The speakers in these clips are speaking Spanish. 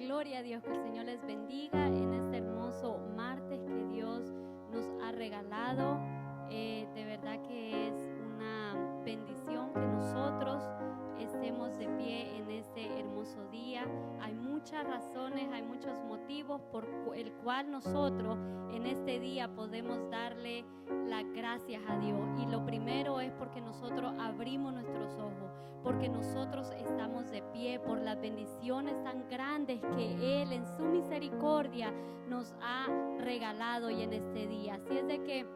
Gloria a Dios, que el Señor les bendiga en este hermoso martes que Dios nos ha regalado. De verdad que es una bendición que nosotros estemos de pie en este hermoso día. Hay muchas razones, hay muchos motivos por el cual nosotros en este día podemos darle las gracias a Dios. Y lo primero es porque nosotros abrimos nuestros ojos, porque nosotros estamos de pie por las bendiciones tan grandes que Él en su misericordia nos ha regalado y en este día. Así es de que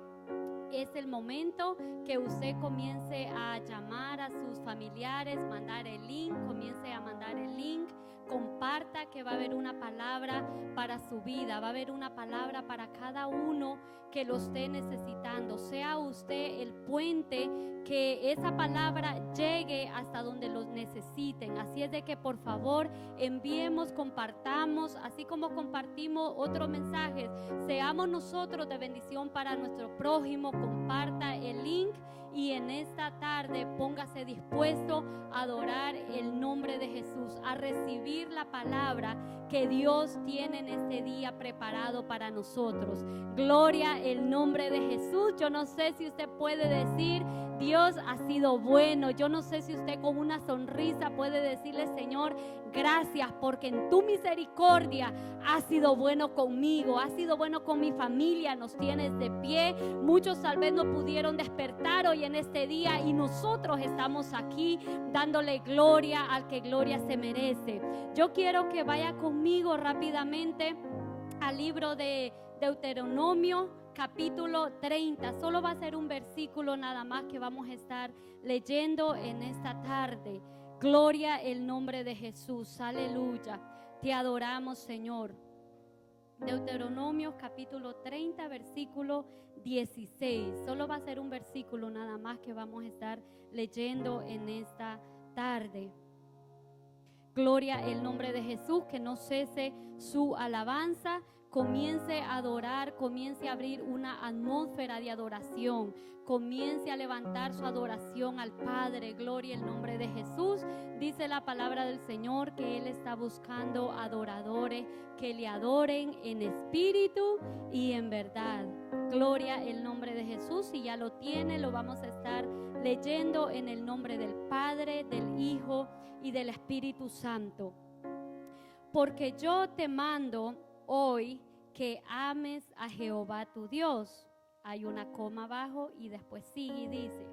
es el momento que usted comience a llamar a sus familiares, mandar el link, comience a mandar el link, comparta que va a haber una palabra para su vida, va a haber una palabra para cada uno que lo esté necesitando. Sea usted el puente que esa palabra llegue hasta donde los necesiten. Así es de que por favor enviemos, compartamos, así como compartimos otros mensajes, seamos nosotros de bendición para nuestro prójimo. Comparta el link y en esta tarde póngase dispuesto a adorar el nombre de Jesús, a recibir la palabra que Dios tiene en este día preparado para nosotros. Gloria el nombre de Jesús. Yo no sé si usted puede decir: Dios ha sido bueno. Yo no sé si usted con una sonrisa puede decirle: Señor, gracias porque en tu misericordia has sido bueno conmigo, has sido bueno con mi familia, nos tienes de pie. Muchos tal vez no pudieron despertar hoy en este día y nosotros estamos aquí dándole gloria al que gloria se merece. Yo quiero que vaya conmigo rápidamente al libro de Deuteronomio, capítulo 30. Solo va a ser un versículo nada más que vamos a estar leyendo en esta tarde. Gloria el nombre de Jesús, aleluya. Te adoramos, Señor. Deuteronomio capítulo 30, versículo 16. Solo va a ser un versículo nada más que vamos a estar leyendo en esta tarde. Gloria el nombre de Jesús, que no cese su alabanza. Comience a adorar, comience a abrir una atmósfera de adoración, comience a levantar su adoración al Padre. Gloria el nombre de Jesús. Dice la palabra del Señor que Él está buscando adoradores que le adoren en espíritu y en verdad. Gloria el nombre de Jesús. Si ya lo tiene, lo vamos a estar leyendo en el nombre del Padre, del Hijo y del Espíritu Santo. Porque yo te mando hoy que ames a Jehová tu Dios. Hay una coma abajo y después sigue y dice: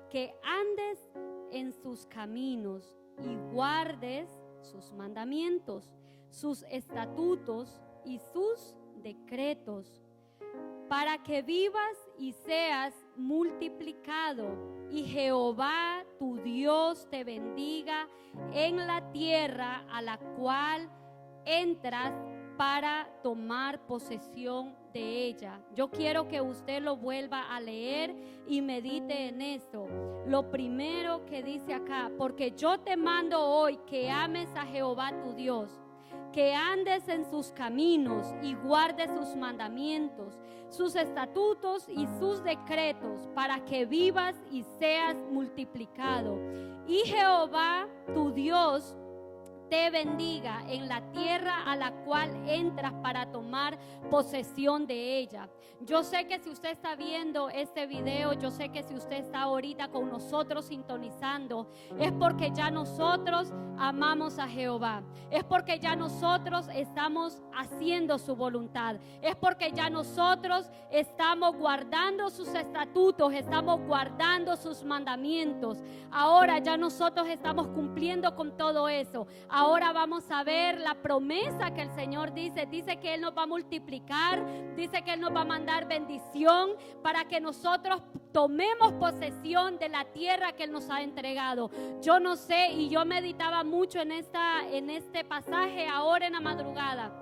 que andes en sus caminos y guardes sus mandamientos, sus estatutos y sus decretos, para que vivas y seas multiplicado, y Jehová tu Dios te bendiga en la tierra a la cual entras para tomar posesión de ella. Yo quiero que usted lo vuelva a leer y medite en esto. Lo primero que dice acá: porque yo te mando hoy que ames a Jehová tu Dios, que andes en sus caminos y guardes sus mandamientos, sus estatutos y sus decretos, para que vivas y seas multiplicado. Y Jehová tu Dios te bendiga en la tierra a la cual entras para tomar posesión de ella. Yo sé que si usted está viendo este video, yo sé que si usted está ahorita con nosotros sintonizando, es porque ya nosotros amamos a Jehová, es porque ya nosotros estamos haciendo su voluntad, es porque ya nosotros estamos guardando sus estatutos, estamos guardando sus mandamientos. Ahora ya nosotros estamos cumpliendo con todo eso. Ahora vamos a ver la promesa que el Señor dice que Él nos va a multiplicar, dice que Él nos va a mandar bendición para que nosotros tomemos posesión de la tierra que Él nos ha entregado. Yo no sé, y yo meditaba mucho en este pasaje ahora en la madrugada,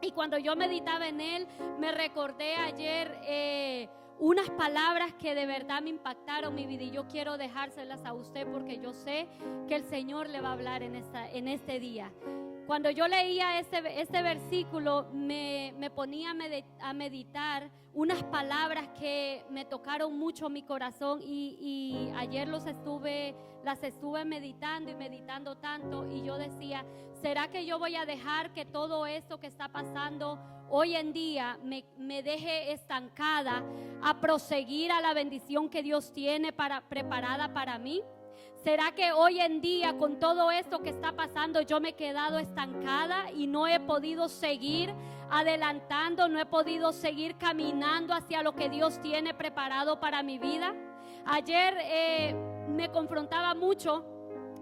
y cuando yo meditaba en él me recordé ayer unas palabras que de verdad me impactaron mi vida, y yo quiero dejárselas a usted porque yo sé que el Señor le va a hablar en este día. Cuando yo leía este versículo, me ponía a meditar unas palabras que me tocaron mucho mi corazón y ayer las estuve meditando y meditando tanto, y yo decía, ¿será que yo voy a dejar que todo esto que está pasando hoy en día me deje estancada a proseguir a la bendición que Dios tiene preparada para mí? ¿Será que hoy en día, con todo esto que está pasando, yo me he quedado estancada y no he podido seguir adelantando, no he podido seguir caminando hacia lo que Dios tiene preparado para mi vida? Ayer me confrontaba mucho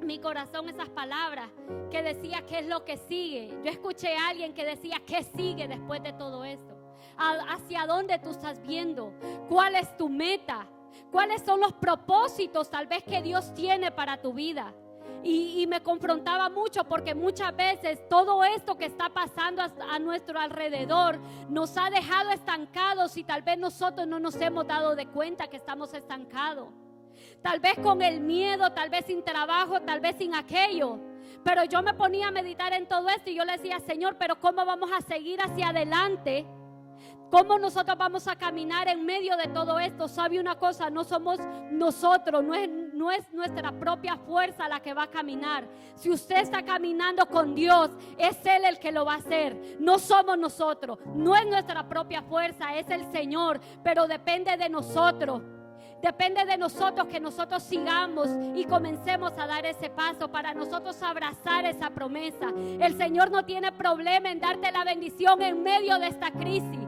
mi corazón esas palabras que decía, ¿qué es lo que sigue? Yo escuché a alguien que decía, ¿qué sigue después de todo esto? ¿Hacia dónde tú estás viendo? ¿Cuál es tu meta? ¿Cuáles son los propósitos tal vez que Dios tiene para tu vida? Y me confrontaba mucho, porque muchas veces todo esto que está pasando a nuestro alrededor nos ha dejado estancados, y tal vez nosotros no nos hemos dado de cuenta que estamos estancados. Tal vez con el miedo, tal vez sin trabajo, tal vez sin aquello. Pero yo me ponía a meditar en todo esto y yo le decía, Señor, pero ¿cómo vamos a seguir hacia adelante? ¿Cómo nosotros vamos a caminar en medio de todo esto? ¿Sabe una cosa? No somos nosotros, no es nuestra propia fuerza la que va a caminar. Si usted está caminando con Dios, es Él el que lo va a hacer. No somos nosotros, no es nuestra propia fuerza, es el Señor. Pero depende de nosotros. Depende de nosotros que nosotros sigamos y comencemos a dar ese paso para nosotros abrazar esa promesa. El Señor no tiene problema en darte la bendición en medio de esta crisis.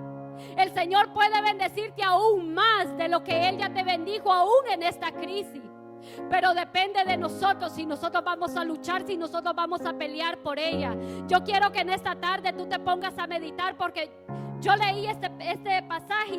El Señor puede bendecirte aún más de lo que Él ya te bendijo aún en esta crisis. Pero depende de nosotros si nosotros vamos a luchar, si nosotros vamos a pelear por ella. Yo quiero que en esta tarde tú te pongas a meditar, porque yo leí este pasaje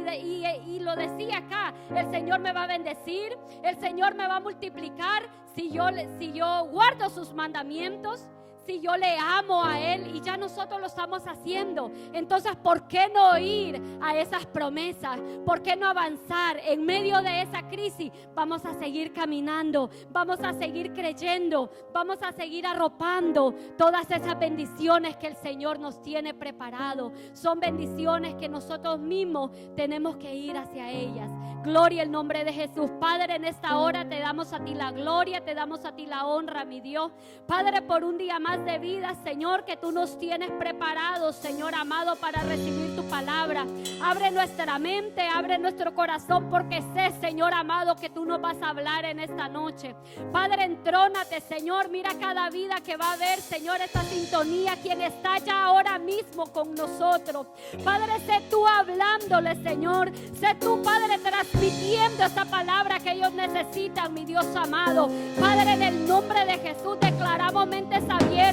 y lo decía acá. El Señor me va a bendecir, el Señor me va a multiplicar si yo guardo sus mandamientos, si yo le amo a Él, y ya nosotros lo estamos haciendo. Entonces, ¿por qué no ir a esas promesas? ¿Por qué no avanzar en medio de esa crisis? Vamos a seguir caminando, vamos a seguir creyendo, vamos a seguir arropando todas esas bendiciones que el Señor nos tiene preparado. Son bendiciones que nosotros mismos tenemos que ir hacia ellas. Gloria al nombre de Jesús. Padre, en esta hora te damos a ti la gloria, te damos a ti la honra, mi Dios. Padre, por un día más de vida, Señor, que tú nos tienes preparados, Señor amado, para recibir tu palabra. Abre nuestra mente, abre nuestro corazón, porque sé, Señor amado, que tú nos vas a hablar en esta noche. Padre, entrónate, Señor. Mira cada vida que va a ver, Señor, esta sintonía, quien está ya ahora mismo con nosotros. Padre, sé tú hablándole, Señor. Sé tú, Padre, transmitiendo esta palabra que ellos necesitan, mi Dios amado. Padre, en el nombre de Jesús declaramos mentes abiertas.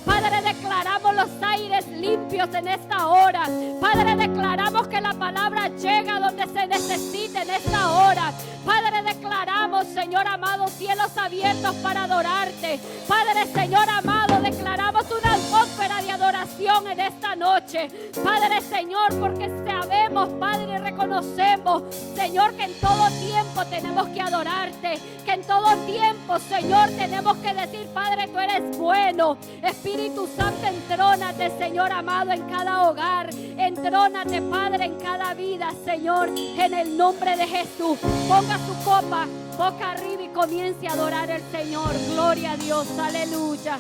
Padre, declaramos los aires limpios en esta hora. Padre, declaramos que la palabra llega donde se necesita en esta hora. Padre, declaramos, Señor amado, cielos abiertos para adorarte. Padre, Señor amado, declaramos una atmósfera de adoración en esta noche. Padre, Señor, porque sabemos, Padre, reconocemos, Señor, que en todo tiempo tenemos que adorarte, que en todo tiempo, Señor, tenemos que decir, Padre, tú eres bueno. Espíritu Santo, entrónate, Señor amado, en cada hogar. Entrónate, Padre, en cada vida, Señor, en el nombre de Jesús. Ponga su copa boca arriba y comience a adorar al Señor. Gloria a Dios, aleluya.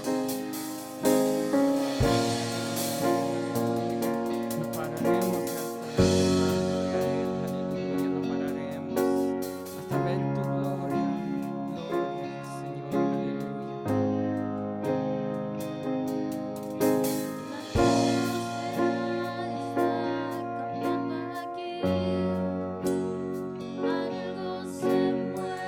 Algo se mueve.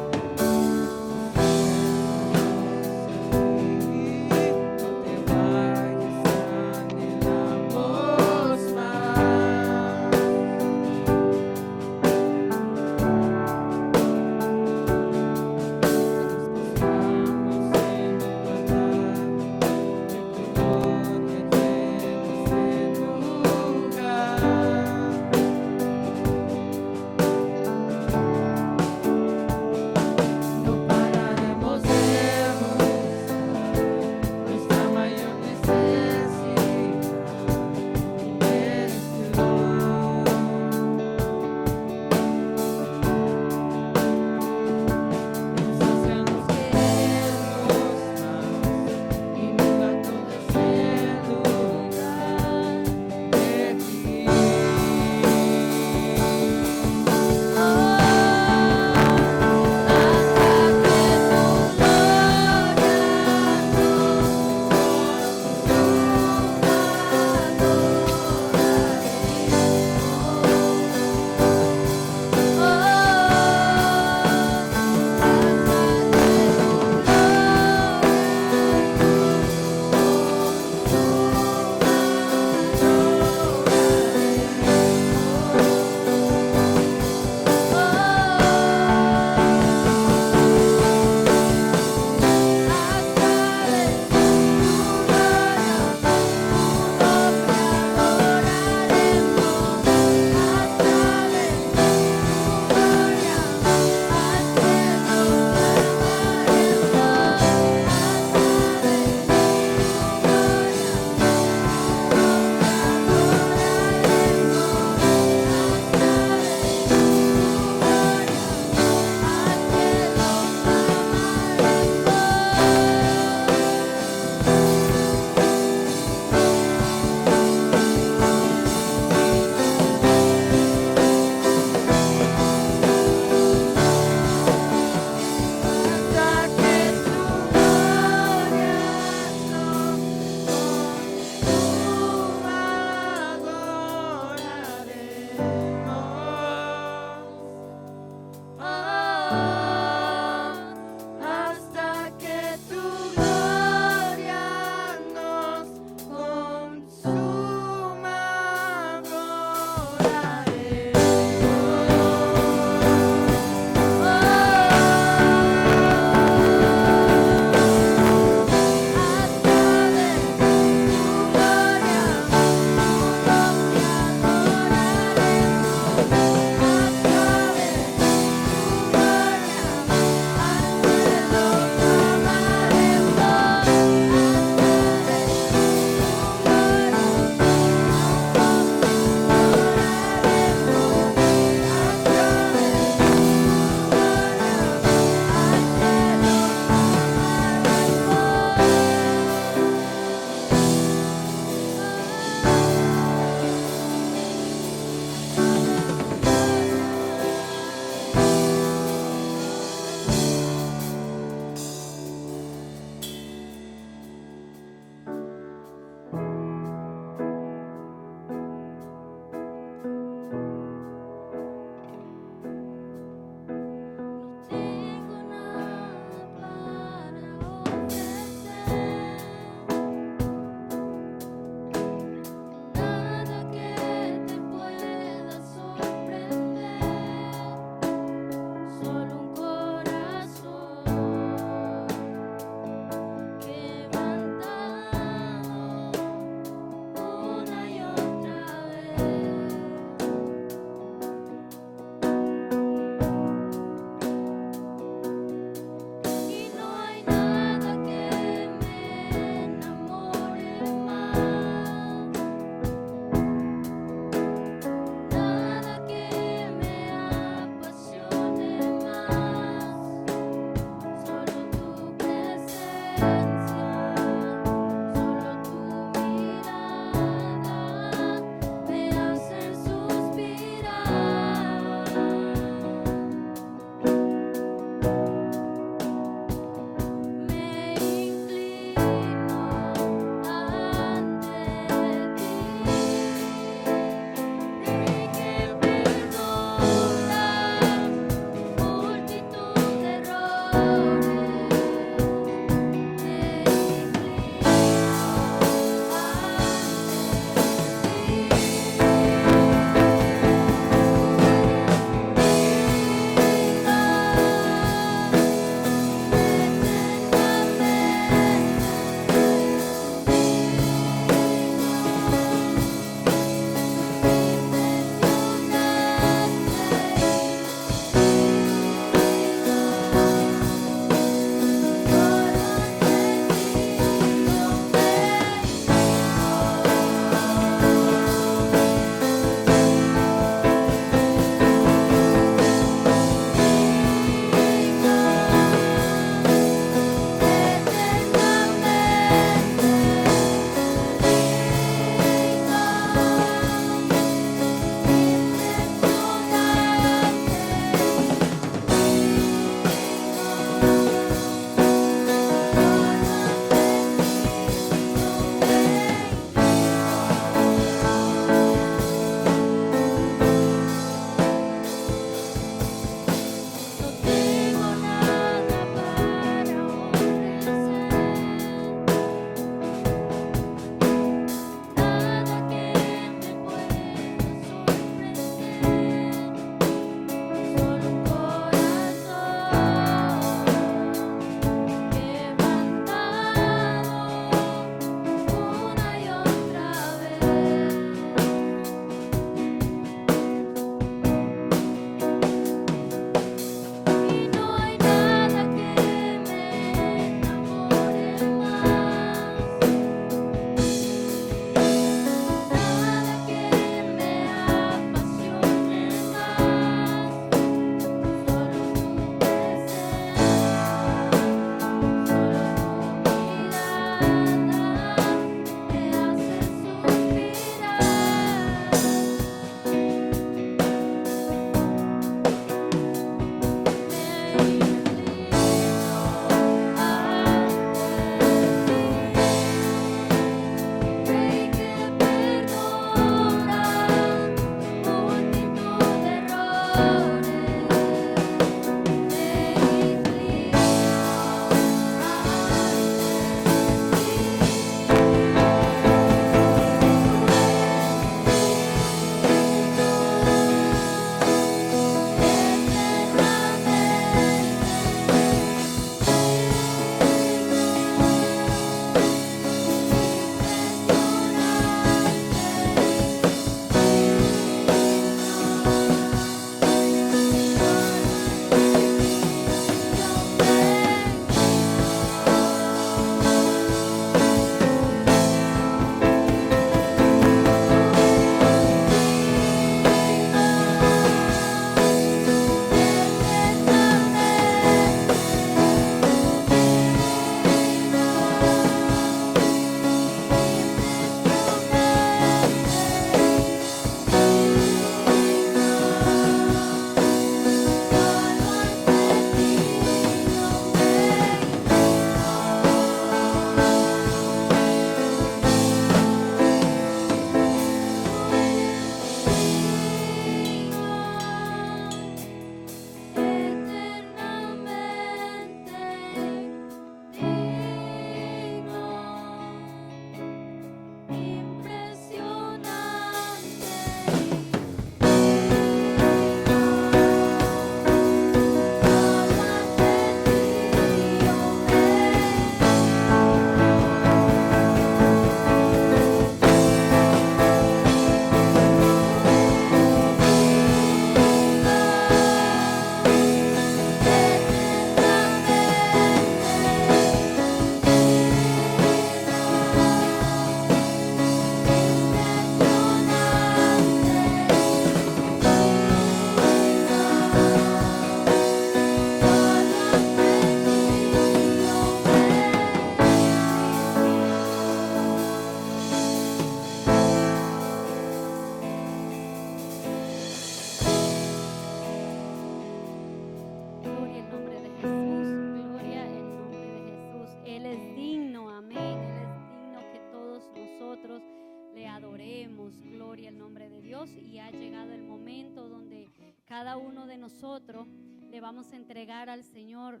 nosotros le vamos a entregar al Señor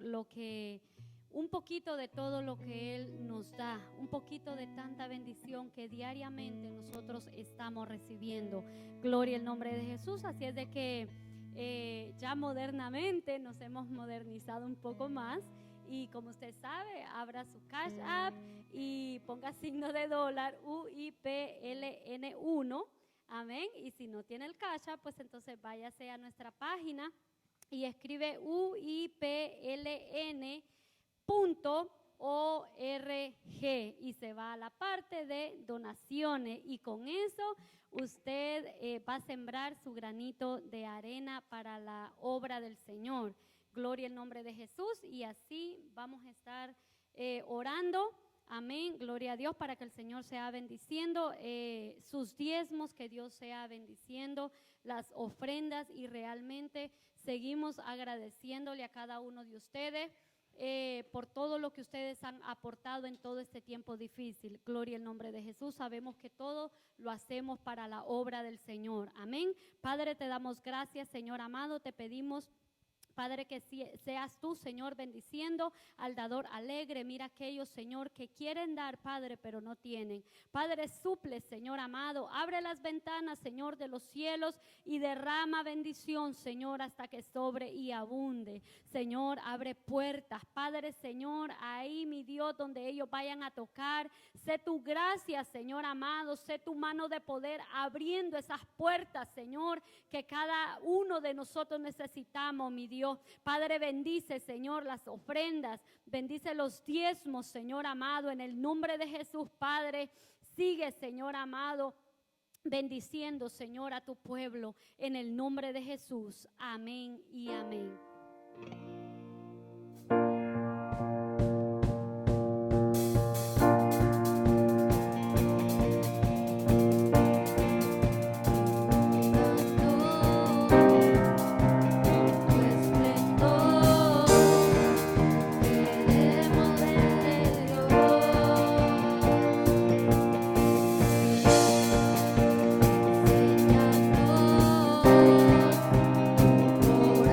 un poquito de todo lo que Él nos da, un poquito de tanta bendición que diariamente nosotros estamos recibiendo. Gloria al nombre de Jesús. Así es de que ya modernamente nos hemos modernizado un poco más. Y como usted sabe, abra su Cash App y ponga signo de dólar UIPLN1. Amén. Y si no tiene el Cash App, pues entonces váyase a nuestra página y escribe UIPLN.org y se va a la parte de donaciones, y con eso usted va a sembrar su granito de arena para la obra del Señor. Gloria al nombre de Jesús. Y así vamos a estar orando. Amén, gloria a Dios, para que el Señor sea bendiciendo sus diezmos, que Dios sea bendiciendo las ofrendas, y realmente seguimos agradeciéndole a cada uno de ustedes por todo lo que ustedes han aportado en todo este tiempo difícil. Gloria al nombre de Jesús. Sabemos que todo lo hacemos para la obra del Señor. Amén. Padre, te damos gracias, Señor amado, te pedimos, Padre, que seas tú, Señor, bendiciendo al dador alegre. Mira aquellos, Señor, que quieren dar, Padre, pero no tienen. Padre, suple, Señor amado. Abre las ventanas, Señor, de los cielos y derrama bendición, Señor, hasta que sobre y abunde. Señor, abre puertas. Padre, Señor, ahí, mi Dios, donde ellos vayan a tocar, sé tu gracia, Señor amado. Sé tu mano de poder abriendo esas puertas, Señor, que cada uno de nosotros necesitamos, mi Dios. Padre, bendice, Señor, las ofrendas, bendice los diezmos, Señor amado, en el nombre de Jesús. Padre, sigue, Señor amado, bendiciendo, Señor, a tu pueblo, en el nombre de Jesús. Amén y amén. Corazón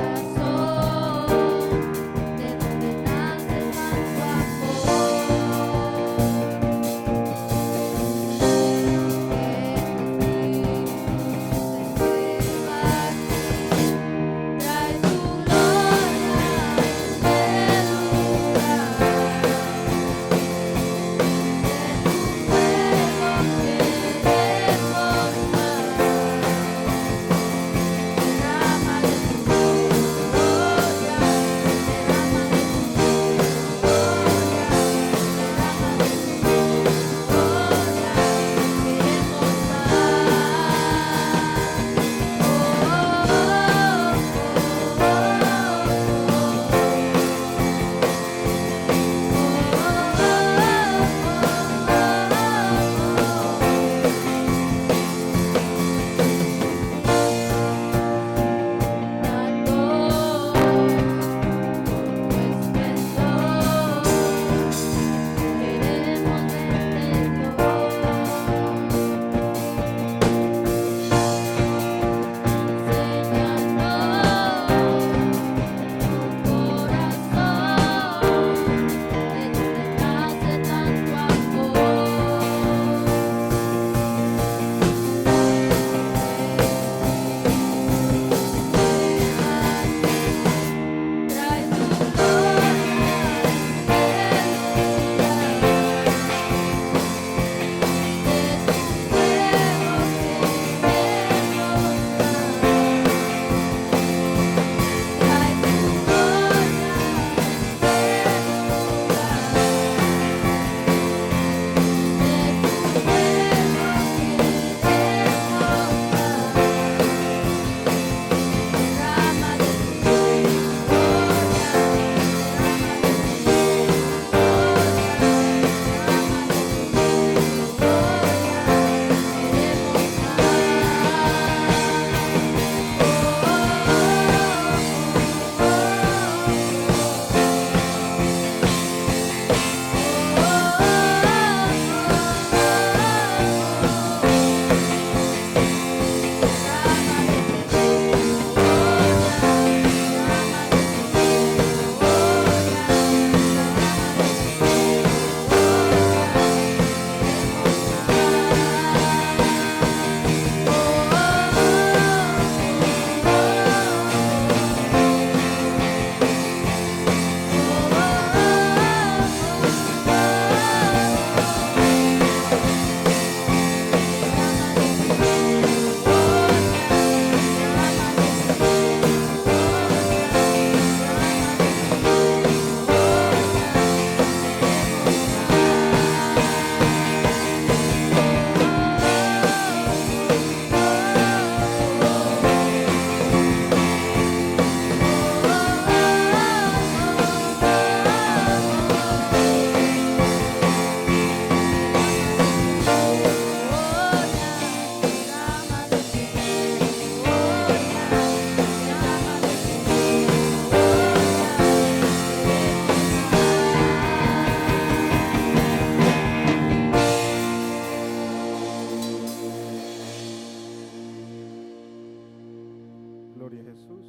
Gloria a Jesús.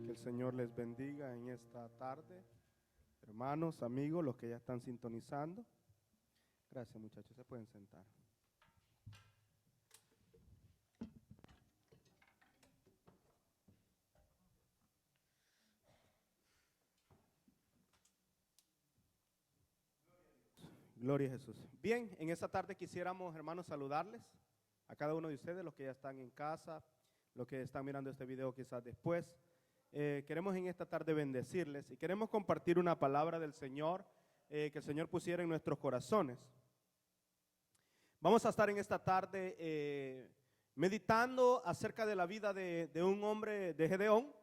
Que el Señor les bendiga en esta tarde. Hermanos, amigos, los que ya están sintonizando. Gracias, muchachos. Se pueden sentar. Gloria a Jesús. Bien, en esta tarde quisiéramos, hermanos, saludarles a cada uno de ustedes, los que ya están en casa, los que están mirando este video quizás después. Queremos en esta tarde bendecirles y queremos compartir una palabra del Señor que el Señor pusiera en nuestros corazones. Vamos a estar en esta tarde meditando acerca de la vida de un hombre, de Gedeón.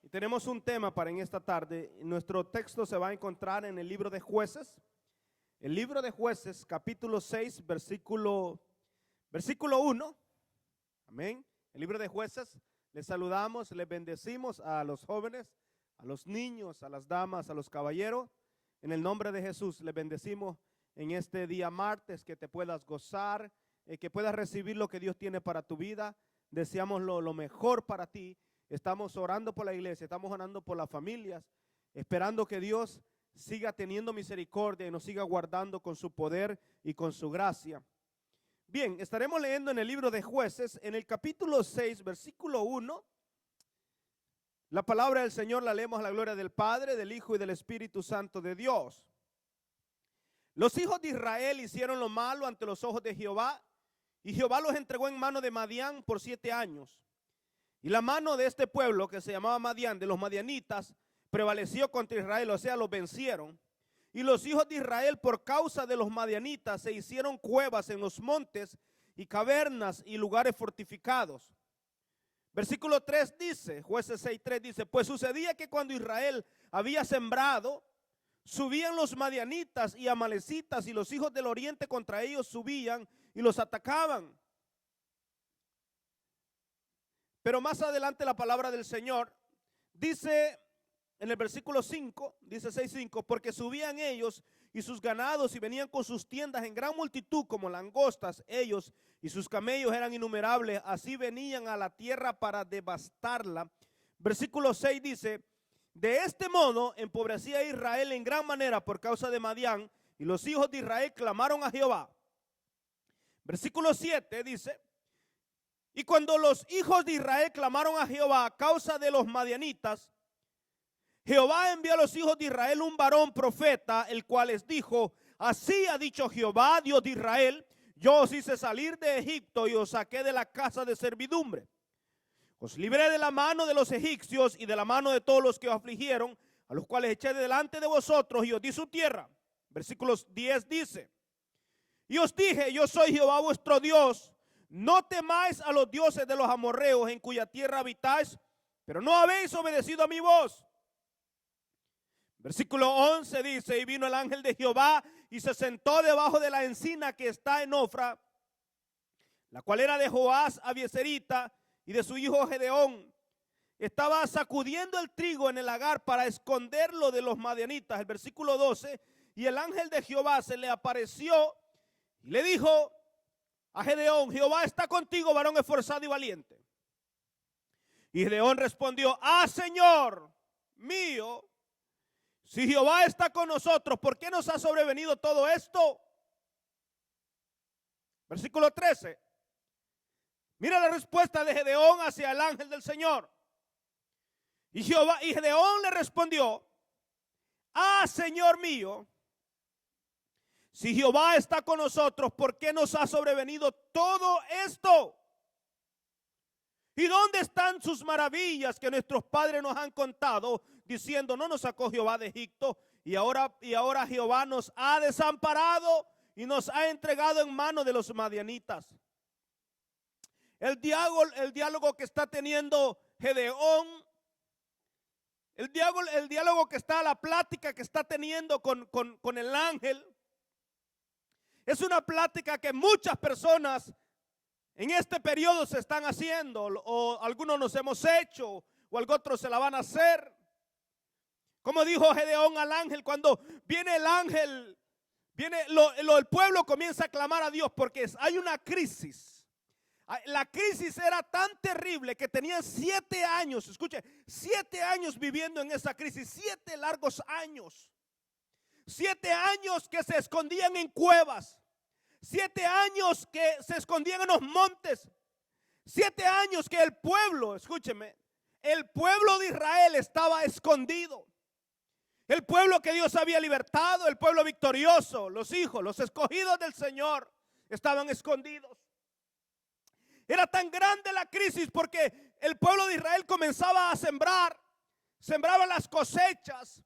Y tenemos un tema para en esta tarde. Nuestro texto se va a encontrar en el libro de Jueces. El libro de Jueces, capítulo 6, versículo 1. Amén. El libro de Jueces, les saludamos, les bendecimos a los jóvenes, a los niños, a las damas, a los caballeros. En el nombre de Jesús, les bendecimos en este día martes, que te puedas gozar, que puedas recibir lo que Dios tiene para tu vida. Deseamos lo mejor para ti. Estamos orando por la iglesia, estamos orando por las familias, esperando que Dios siga teniendo misericordia y nos siga guardando con su poder y con su gracia. Bien, estaremos leyendo en el libro de Jueces, en el capítulo 6, versículo 1. La palabra del Señor la leemos a la gloria del Padre, del Hijo y del Espíritu Santo de Dios. Los hijos de Israel hicieron lo malo ante los ojos de Jehová, y Jehová los entregó en mano de Madián por 7 años. Y la mano de este pueblo, que se llamaba Madián, de los madianitas, prevaleció contra Israel, o sea, los vencieron. Y los hijos de Israel, por causa de los madianitas, se hicieron cuevas en los montes y cavernas y lugares fortificados. Versículo 3 dice, Jueces 6:3 dice, pues sucedía que cuando Israel había sembrado, subían los madianitas y amalecitas, y los hijos del oriente contra ellos subían y los atacaban. Pero más adelante la palabra del Señor dice en el versículo 5, dice 6:5, porque subían ellos y sus ganados y venían con sus tiendas en gran multitud como langostas, ellos y sus camellos eran innumerables, así venían a la tierra para devastarla. Versículo 6 dice, de este modo empobrecía Israel en gran manera por causa de Madián, y los hijos de Israel clamaron a Jehová. Versículo 7 dice, y cuando los hijos de Israel clamaron a Jehová a causa de los madianitas, Jehová envió a los hijos de Israel un varón profeta, el cual les dijo, así ha dicho Jehová, Dios de Israel, yo os hice salir de Egipto y os saqué de la casa de servidumbre. Os libré de la mano de los egipcios y de la mano de todos los que os afligieron, a los cuales eché delante de vosotros y os di su tierra. Versículos 10 dice, y os dije, yo soy Jehová vuestro Dios, no temáis a los dioses de los amorreos en cuya tierra habitáis, pero no habéis obedecido a mi voz. Versículo 11 dice, y vino el ángel de Jehová y se sentó debajo de la encina que está en Ofra, la cual era de Joás Abieserita y de su hijo Gedeón. Estaba sacudiendo el trigo en el lagar para esconderlo de los madianitas. El versículo 12, y el ángel de Jehová se le apareció y le dijo a Gedeón, Jehová está contigo, varón esforzado y valiente. Y Gedeón respondió, Señor mío, si Jehová está con nosotros, ¿por qué nos ha sobrevenido todo esto? Versículo 13. Mira la respuesta de Gedeón hacia el ángel del Señor. Y Gedeón le respondió, Señor mío, si Jehová está con nosotros, ¿por qué nos ha sobrevenido todo esto? ¿Y dónde están sus maravillas que nuestros padres nos han contado, diciendo, no nos sacó Jehová de Egipto, y ahora Jehová nos ha desamparado y nos ha entregado en manos de los madianitas? El diálogo que está teniendo Gedeón, el diálogo que está, la plática que está teniendo con el ángel, es una plática que muchas personas en este periodo se están haciendo, o algunos nos hemos hecho, o otros se la van a hacer. Como dijo Gedeón al ángel, cuando viene el ángel, el pueblo comienza a clamar a Dios porque hay una crisis, La crisis era tan terrible que tenían 7 años, escuche, 7 años viviendo en esa crisis, 7 largos años. 7 años que se escondían en cuevas, 7 años que se escondían en los montes, 7 años que el pueblo, escúcheme, el pueblo de Israel estaba escondido. El pueblo que Dios había libertado, el pueblo victorioso, los hijos, los escogidos del Señor, estaban escondidos. Era tan grande la crisis porque el pueblo de Israel comenzaba a sembrar, sembraban las cosechas.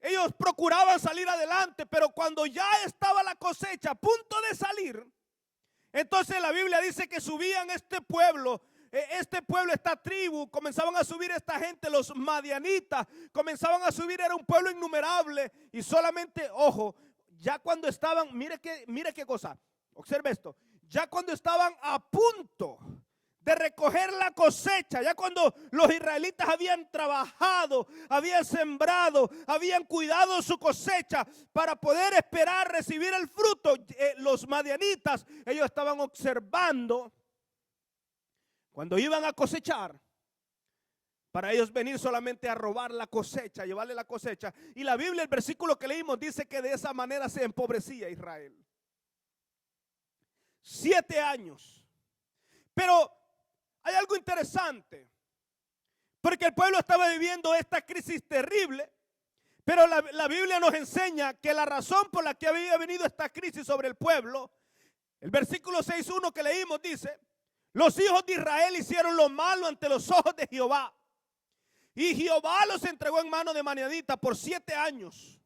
Ellos procuraban salir adelante, pero cuando ya estaba la cosecha a punto de salir, entonces la Biblia dice que subían esta tribu, comenzaban a subir esta gente, los madianitas, comenzaban a subir, era un pueblo innumerable y solamente, ojo, ya cuando estaban, mire qué cosa, observe esto, ya cuando estaban a punto de recoger la cosecha, ya cuando los israelitas habían trabajado, habían sembrado, habían cuidado su cosecha para poder esperar recibir el fruto, los madianitas, ellos estaban observando cuando iban a cosechar, para ellos venir solamente a robar la cosecha, llevarle la cosecha. Y la Biblia, el versículo que leímos, dice que de esa manera se empobrecía Israel. 7 años. Pero hay algo interesante, porque el pueblo estaba viviendo esta crisis terrible, pero la Biblia nos enseña que la razón por la que había venido esta crisis sobre el pueblo, el versículo 6:1 que leímos dice: los hijos de Israel hicieron lo malo ante los ojos de Jehová, y Jehová los entregó en mano de madianitas por 7 años.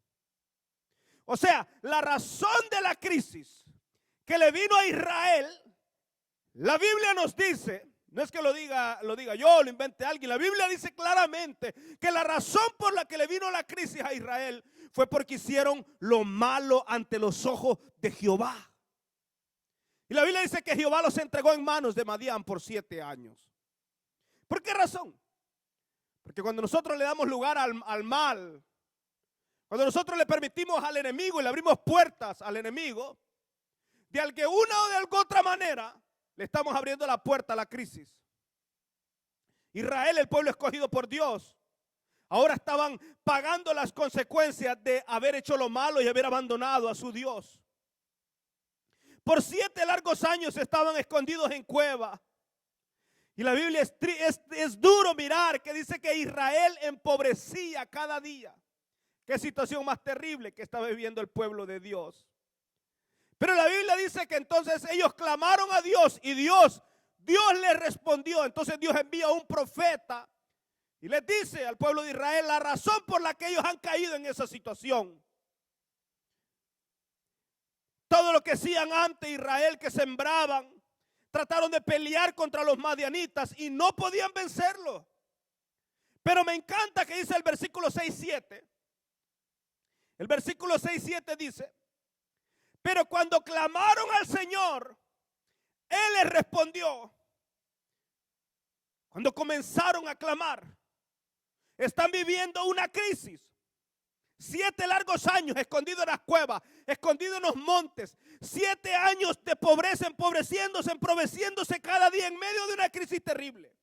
O sea, la razón de la crisis que le vino a Israel, la Biblia nos dice, no es que lo diga yo, lo invente alguien, la Biblia dice claramente que la razón por la que le vino la crisis a Israel fue porque hicieron lo malo ante los ojos de Jehová. Y la Biblia dice que Jehová los entregó en manos de Madián por 7 años. ¿Por qué razón? Porque cuando nosotros le damos lugar al mal, cuando nosotros le permitimos al enemigo y le abrimos puertas al enemigo, de alguna o de alguna otra manera le estamos abriendo la puerta a la crisis. Israel, el pueblo escogido por Dios, ahora estaban pagando las consecuencias de haber hecho lo malo y haber abandonado a su Dios. Por 7 largos años estaban escondidos en cueva. Y la Biblia es duro mirar que dice que Israel empobrecía cada día. Qué situación más terrible que estaba viviendo el pueblo de Dios. Pero la Biblia dice que entonces ellos clamaron a Dios y Dios les respondió. Entonces Dios envía a un profeta y les dice al pueblo de Israel la razón por la que ellos han caído en esa situación. Todo lo que hacían ante Israel, que sembraban, trataron de pelear contra los madianitas y no podían vencerlos. Pero me encanta que dice el versículo 6:7. El versículo 6:7 dice: pero cuando clamaron al Señor, Él les respondió. Cuando comenzaron a clamar, están viviendo una crisis. 7 largos años escondidos en las cuevas, escondidos en los montes. 7 años de pobreza, empobreciéndose cada día en medio de una crisis terrible.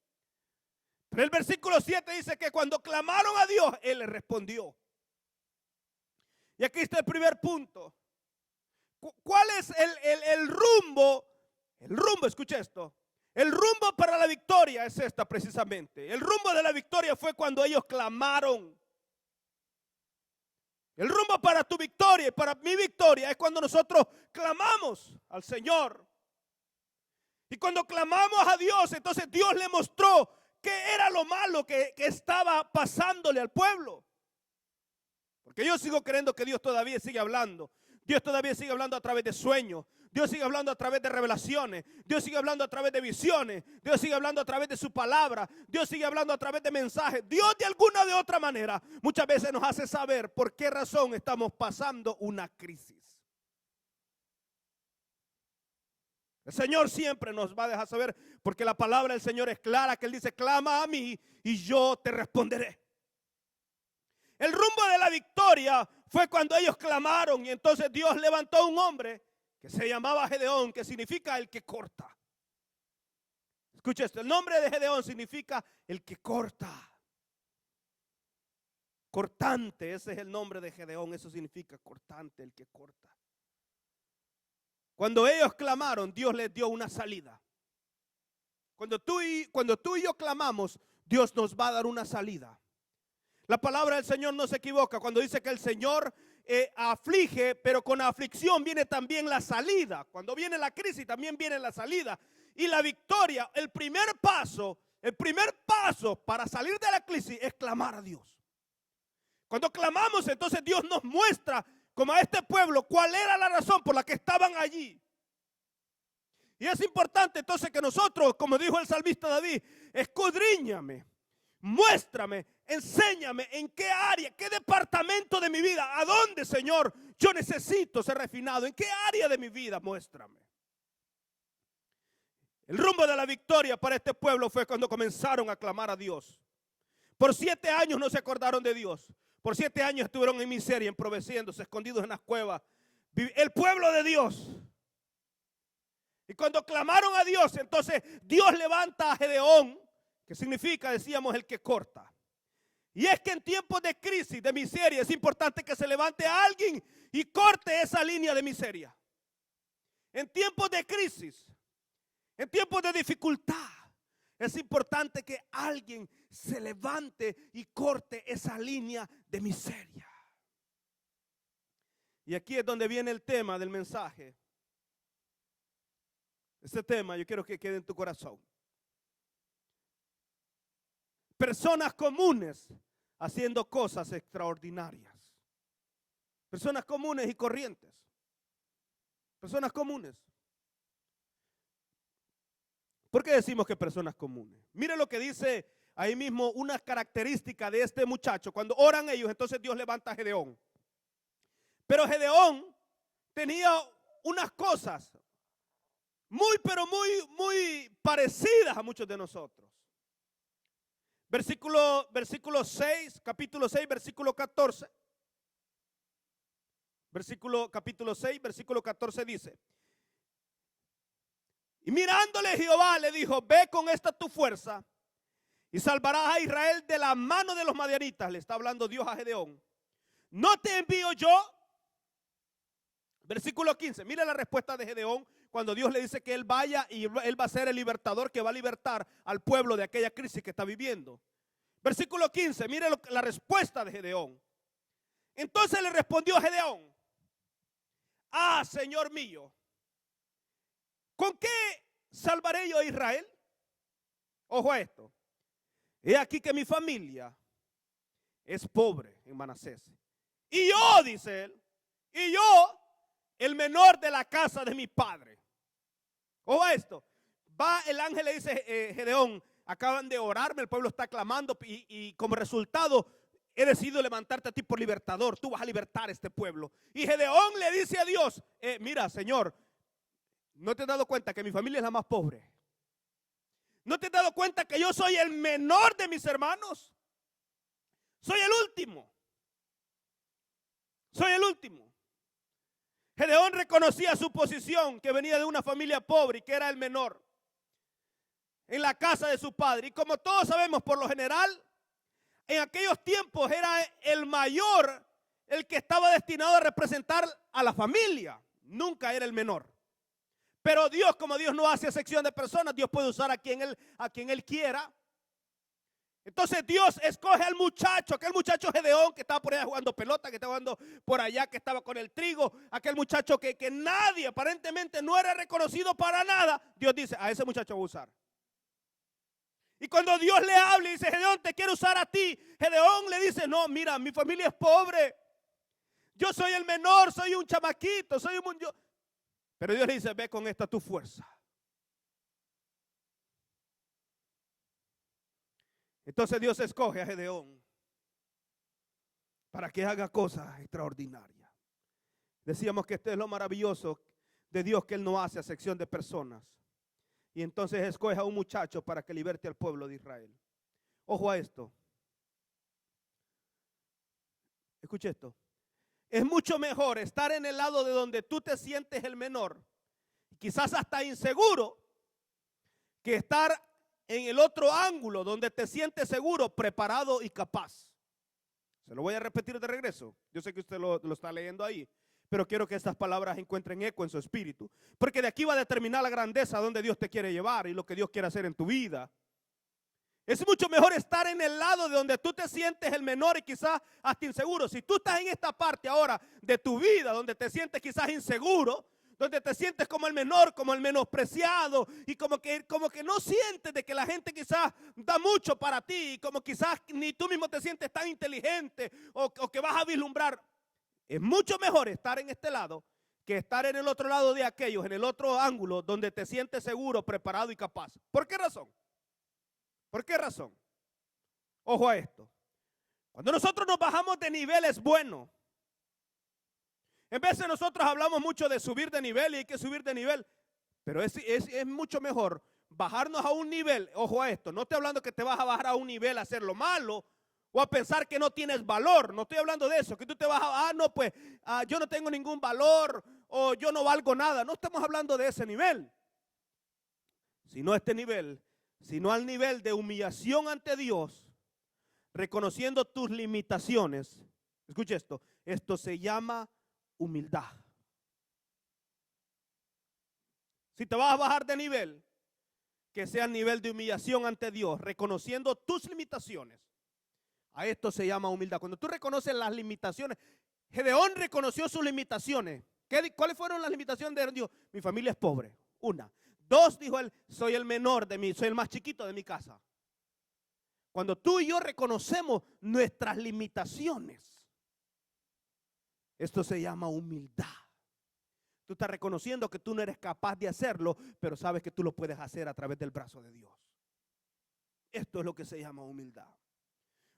Pero el versículo 7 dice que cuando clamaron a Dios, Él les respondió. Y aquí está el primer punto. ¿Cuál es el rumbo? El rumbo, escucha esto. El rumbo para la victoria es esta precisamente. El rumbo de la victoria fue cuando ellos clamaron. El rumbo para tu victoria y para mi victoria es cuando nosotros clamamos al Señor. Y cuando clamamos a Dios, entonces Dios le mostró qué era lo malo que estaba pasándole al pueblo. Porque yo sigo creyendo que Dios todavía sigue hablando. Dios todavía sigue hablando a través de sueños. Dios sigue hablando a través de revelaciones. Dios sigue hablando a través de visiones. Dios sigue hablando a través de su palabra. Dios sigue hablando a través de mensajes. Dios de alguna o de otra manera muchas veces nos hace saber por qué razón estamos pasando una crisis. El Señor siempre nos va a dejar saber, porque la palabra del Señor es clara, que Él dice: clama a mí y yo te responderé. El rumbo de la victoria fue cuando ellos clamaron, y entonces Dios levantó a un hombre que se llamaba Gedeón, que significa el que corta. Escucha esto, el nombre de Gedeón significa el que corta. Cortante, ese es el nombre de Gedeón, eso significa cortante, el que corta. Cuando ellos clamaron, Dios les dio una salida. Cuando tú y yo clamamos, Dios nos va a dar una salida. La palabra del Señor no se equivoca cuando dice que el Señor aflige, pero con la aflicción viene también la salida. Cuando viene la crisis también viene la salida. Y la victoria, el primer paso para salir de la crisis es clamar a Dios. Cuando clamamos, entonces Dios nos muestra, como a este pueblo, cuál era la razón por la que estaban allí. Y es importante entonces que nosotros, como dijo el salmista David, escudriñame, muéstrame, enséñame en qué área, qué departamento de mi vida, a dónde, Señor, yo necesito ser refinado, en qué área de mi vida, muéstrame. El rumbo de la victoria para este pueblo fue cuando comenzaron a clamar a Dios. Por 7 años no se acordaron de Dios. Por 7 años estuvieron en miseria, emproveciéndose, escondidos en las cuevas. El pueblo de Dios. Y cuando clamaron a Dios, entonces Dios levanta a Gedeón, que significa, decíamos, el que corta. Y es que en tiempos de crisis, de miseria, es importante que se levante a alguien y corte esa línea de miseria. En tiempos de crisis, en tiempos de dificultad, es importante que alguien se levante y corte esa línea de miseria. Y aquí es donde viene el tema del mensaje. Este tema yo quiero que quede en tu corazón. Personas comunes haciendo cosas extraordinarias. Personas comunes y corrientes. Personas comunes. ¿Por qué decimos que personas comunes? Mire lo que dice ahí mismo una característica de este muchacho. Cuando oran ellos, entonces Dios levanta a Gedeón. Pero Gedeón tenía unas cosas pero muy parecidas a muchos de nosotros. Versículo 6, capítulo 6, versículo 14. Capítulo 6, versículo 14 dice: y mirándole Jehová le dijo, ve con esta tu fuerza y salvarás a Israel de la mano de los madianitas. Le está hablando Dios a Gedeón. ¿No te envío yo? Versículo 15, mira la respuesta de Gedeón cuando Dios le dice que él vaya y él va a ser el libertador que va a libertar al pueblo de aquella crisis que está viviendo. Versículo 15, mire la respuesta de Gedeón. Entonces le respondió Gedeón: ah, Señor mío, ¿con qué salvaré yo a Israel? Ojo a esto. He aquí que mi familia es pobre en Manasés. Y yo, dice él, y yo, el menor de la casa de mi padre. Ojo a esto. Va el ángel, le dice Gedeón, acaban de orarme, el pueblo está clamando y como resultado he decidido levantarte a ti por libertador. Tú vas a libertar a este pueblo. Y Gedeón le dice a Dios, mira, Señor, ¿no te has dado cuenta que mi familia es la más pobre? ¿No te has dado cuenta que yo soy el menor de mis hermanos? Soy el último. Soy el último. Gedeón reconocía su posición, que venía de una familia pobre y que era el menor en la casa de su padre. Y como todos sabemos, por lo general, en aquellos tiempos era el mayor el que estaba destinado a representar a la familia. Nunca era el menor. Pero Dios, como Dios no hace excepción de personas, Dios puede usar a quien él quiera. Entonces Dios escoge al muchacho, aquel muchacho Gedeón que estaba por allá jugando pelota, que estaba jugando por allá, que estaba con el trigo, aquel muchacho que nadie aparentemente no era reconocido para nada. Dios dice, a ese muchacho voy a usar. Y cuando Dios le habla y dice, Gedeón, te quiero usar a ti, Gedeón le dice, no, mira, mi familia es pobre. Yo soy el menor, soy un chamaquito, Pero Dios le dice, ve con esta tu fuerza. Entonces Dios escoge a Gedeón para que haga cosas extraordinarias. Decíamos que esto es lo maravilloso de Dios, que Él no hace acepción de personas. Y entonces escoge a un muchacho para que liberte al pueblo de Israel. Ojo a esto. Escuche esto. Es mucho mejor estar en el lado de donde tú te sientes el menor, quizás hasta inseguro, que estar en el otro ángulo donde te sientes seguro, preparado y capaz. Se lo voy a repetir de regreso. Yo sé que usted lo está leyendo ahí, pero quiero que estas palabras encuentren eco en su espíritu, porque de aquí va a determinar la grandeza a donde Dios te quiere llevar y lo que Dios quiere hacer en tu vida. Es mucho mejor estar en el lado de donde tú te sientes el menor y quizás hasta inseguro. Si tú estás en esta parte ahora de tu vida donde te sientes quizás inseguro, donde te sientes como el menor, como el menospreciado y como que no sientes de que la gente quizás da mucho para ti, como quizás ni tú mismo te sientes tan inteligente o que vas a vislumbrar. Es mucho mejor estar en este lado que estar en el otro lado de aquellos, en el otro ángulo donde te sientes seguro, preparado y capaz. ¿Por qué razón? ¿Por qué razón? Ojo a esto. Cuando nosotros nos bajamos de nivel es bueno. En vez de nosotros hablamos mucho de subir de nivel y hay que subir de nivel, pero es mucho mejor bajarnos a un nivel. Ojo a esto, no estoy hablando que te vas a bajar a un nivel a hacer lo malo o a pensar que no tienes valor. No estoy hablando de eso, que tú te vas a, yo no tengo ningún valor o yo no valgo nada. No estamos hablando de ese nivel, sino este nivel, sino al nivel de humillación ante Dios, reconociendo tus limitaciones. Escuche esto se llama humildad. Si te vas a bajar de nivel, que sea nivel de humillación ante Dios, reconociendo tus limitaciones. A esto se llama humildad. Cuando tú reconoces las limitaciones, Gedeón reconoció sus limitaciones. ¿Cuáles fueron las limitaciones de Dios? Mi familia es pobre, una. Dos, dijo él, soy el menor de mí, soy el más chiquito de mi casa. Cuando tú y yo reconocemos nuestras limitaciones, esto se llama humildad. Tú estás reconociendo que tú no eres capaz de hacerlo, pero sabes que tú lo puedes hacer a través del brazo de Dios. Esto es lo que se llama humildad.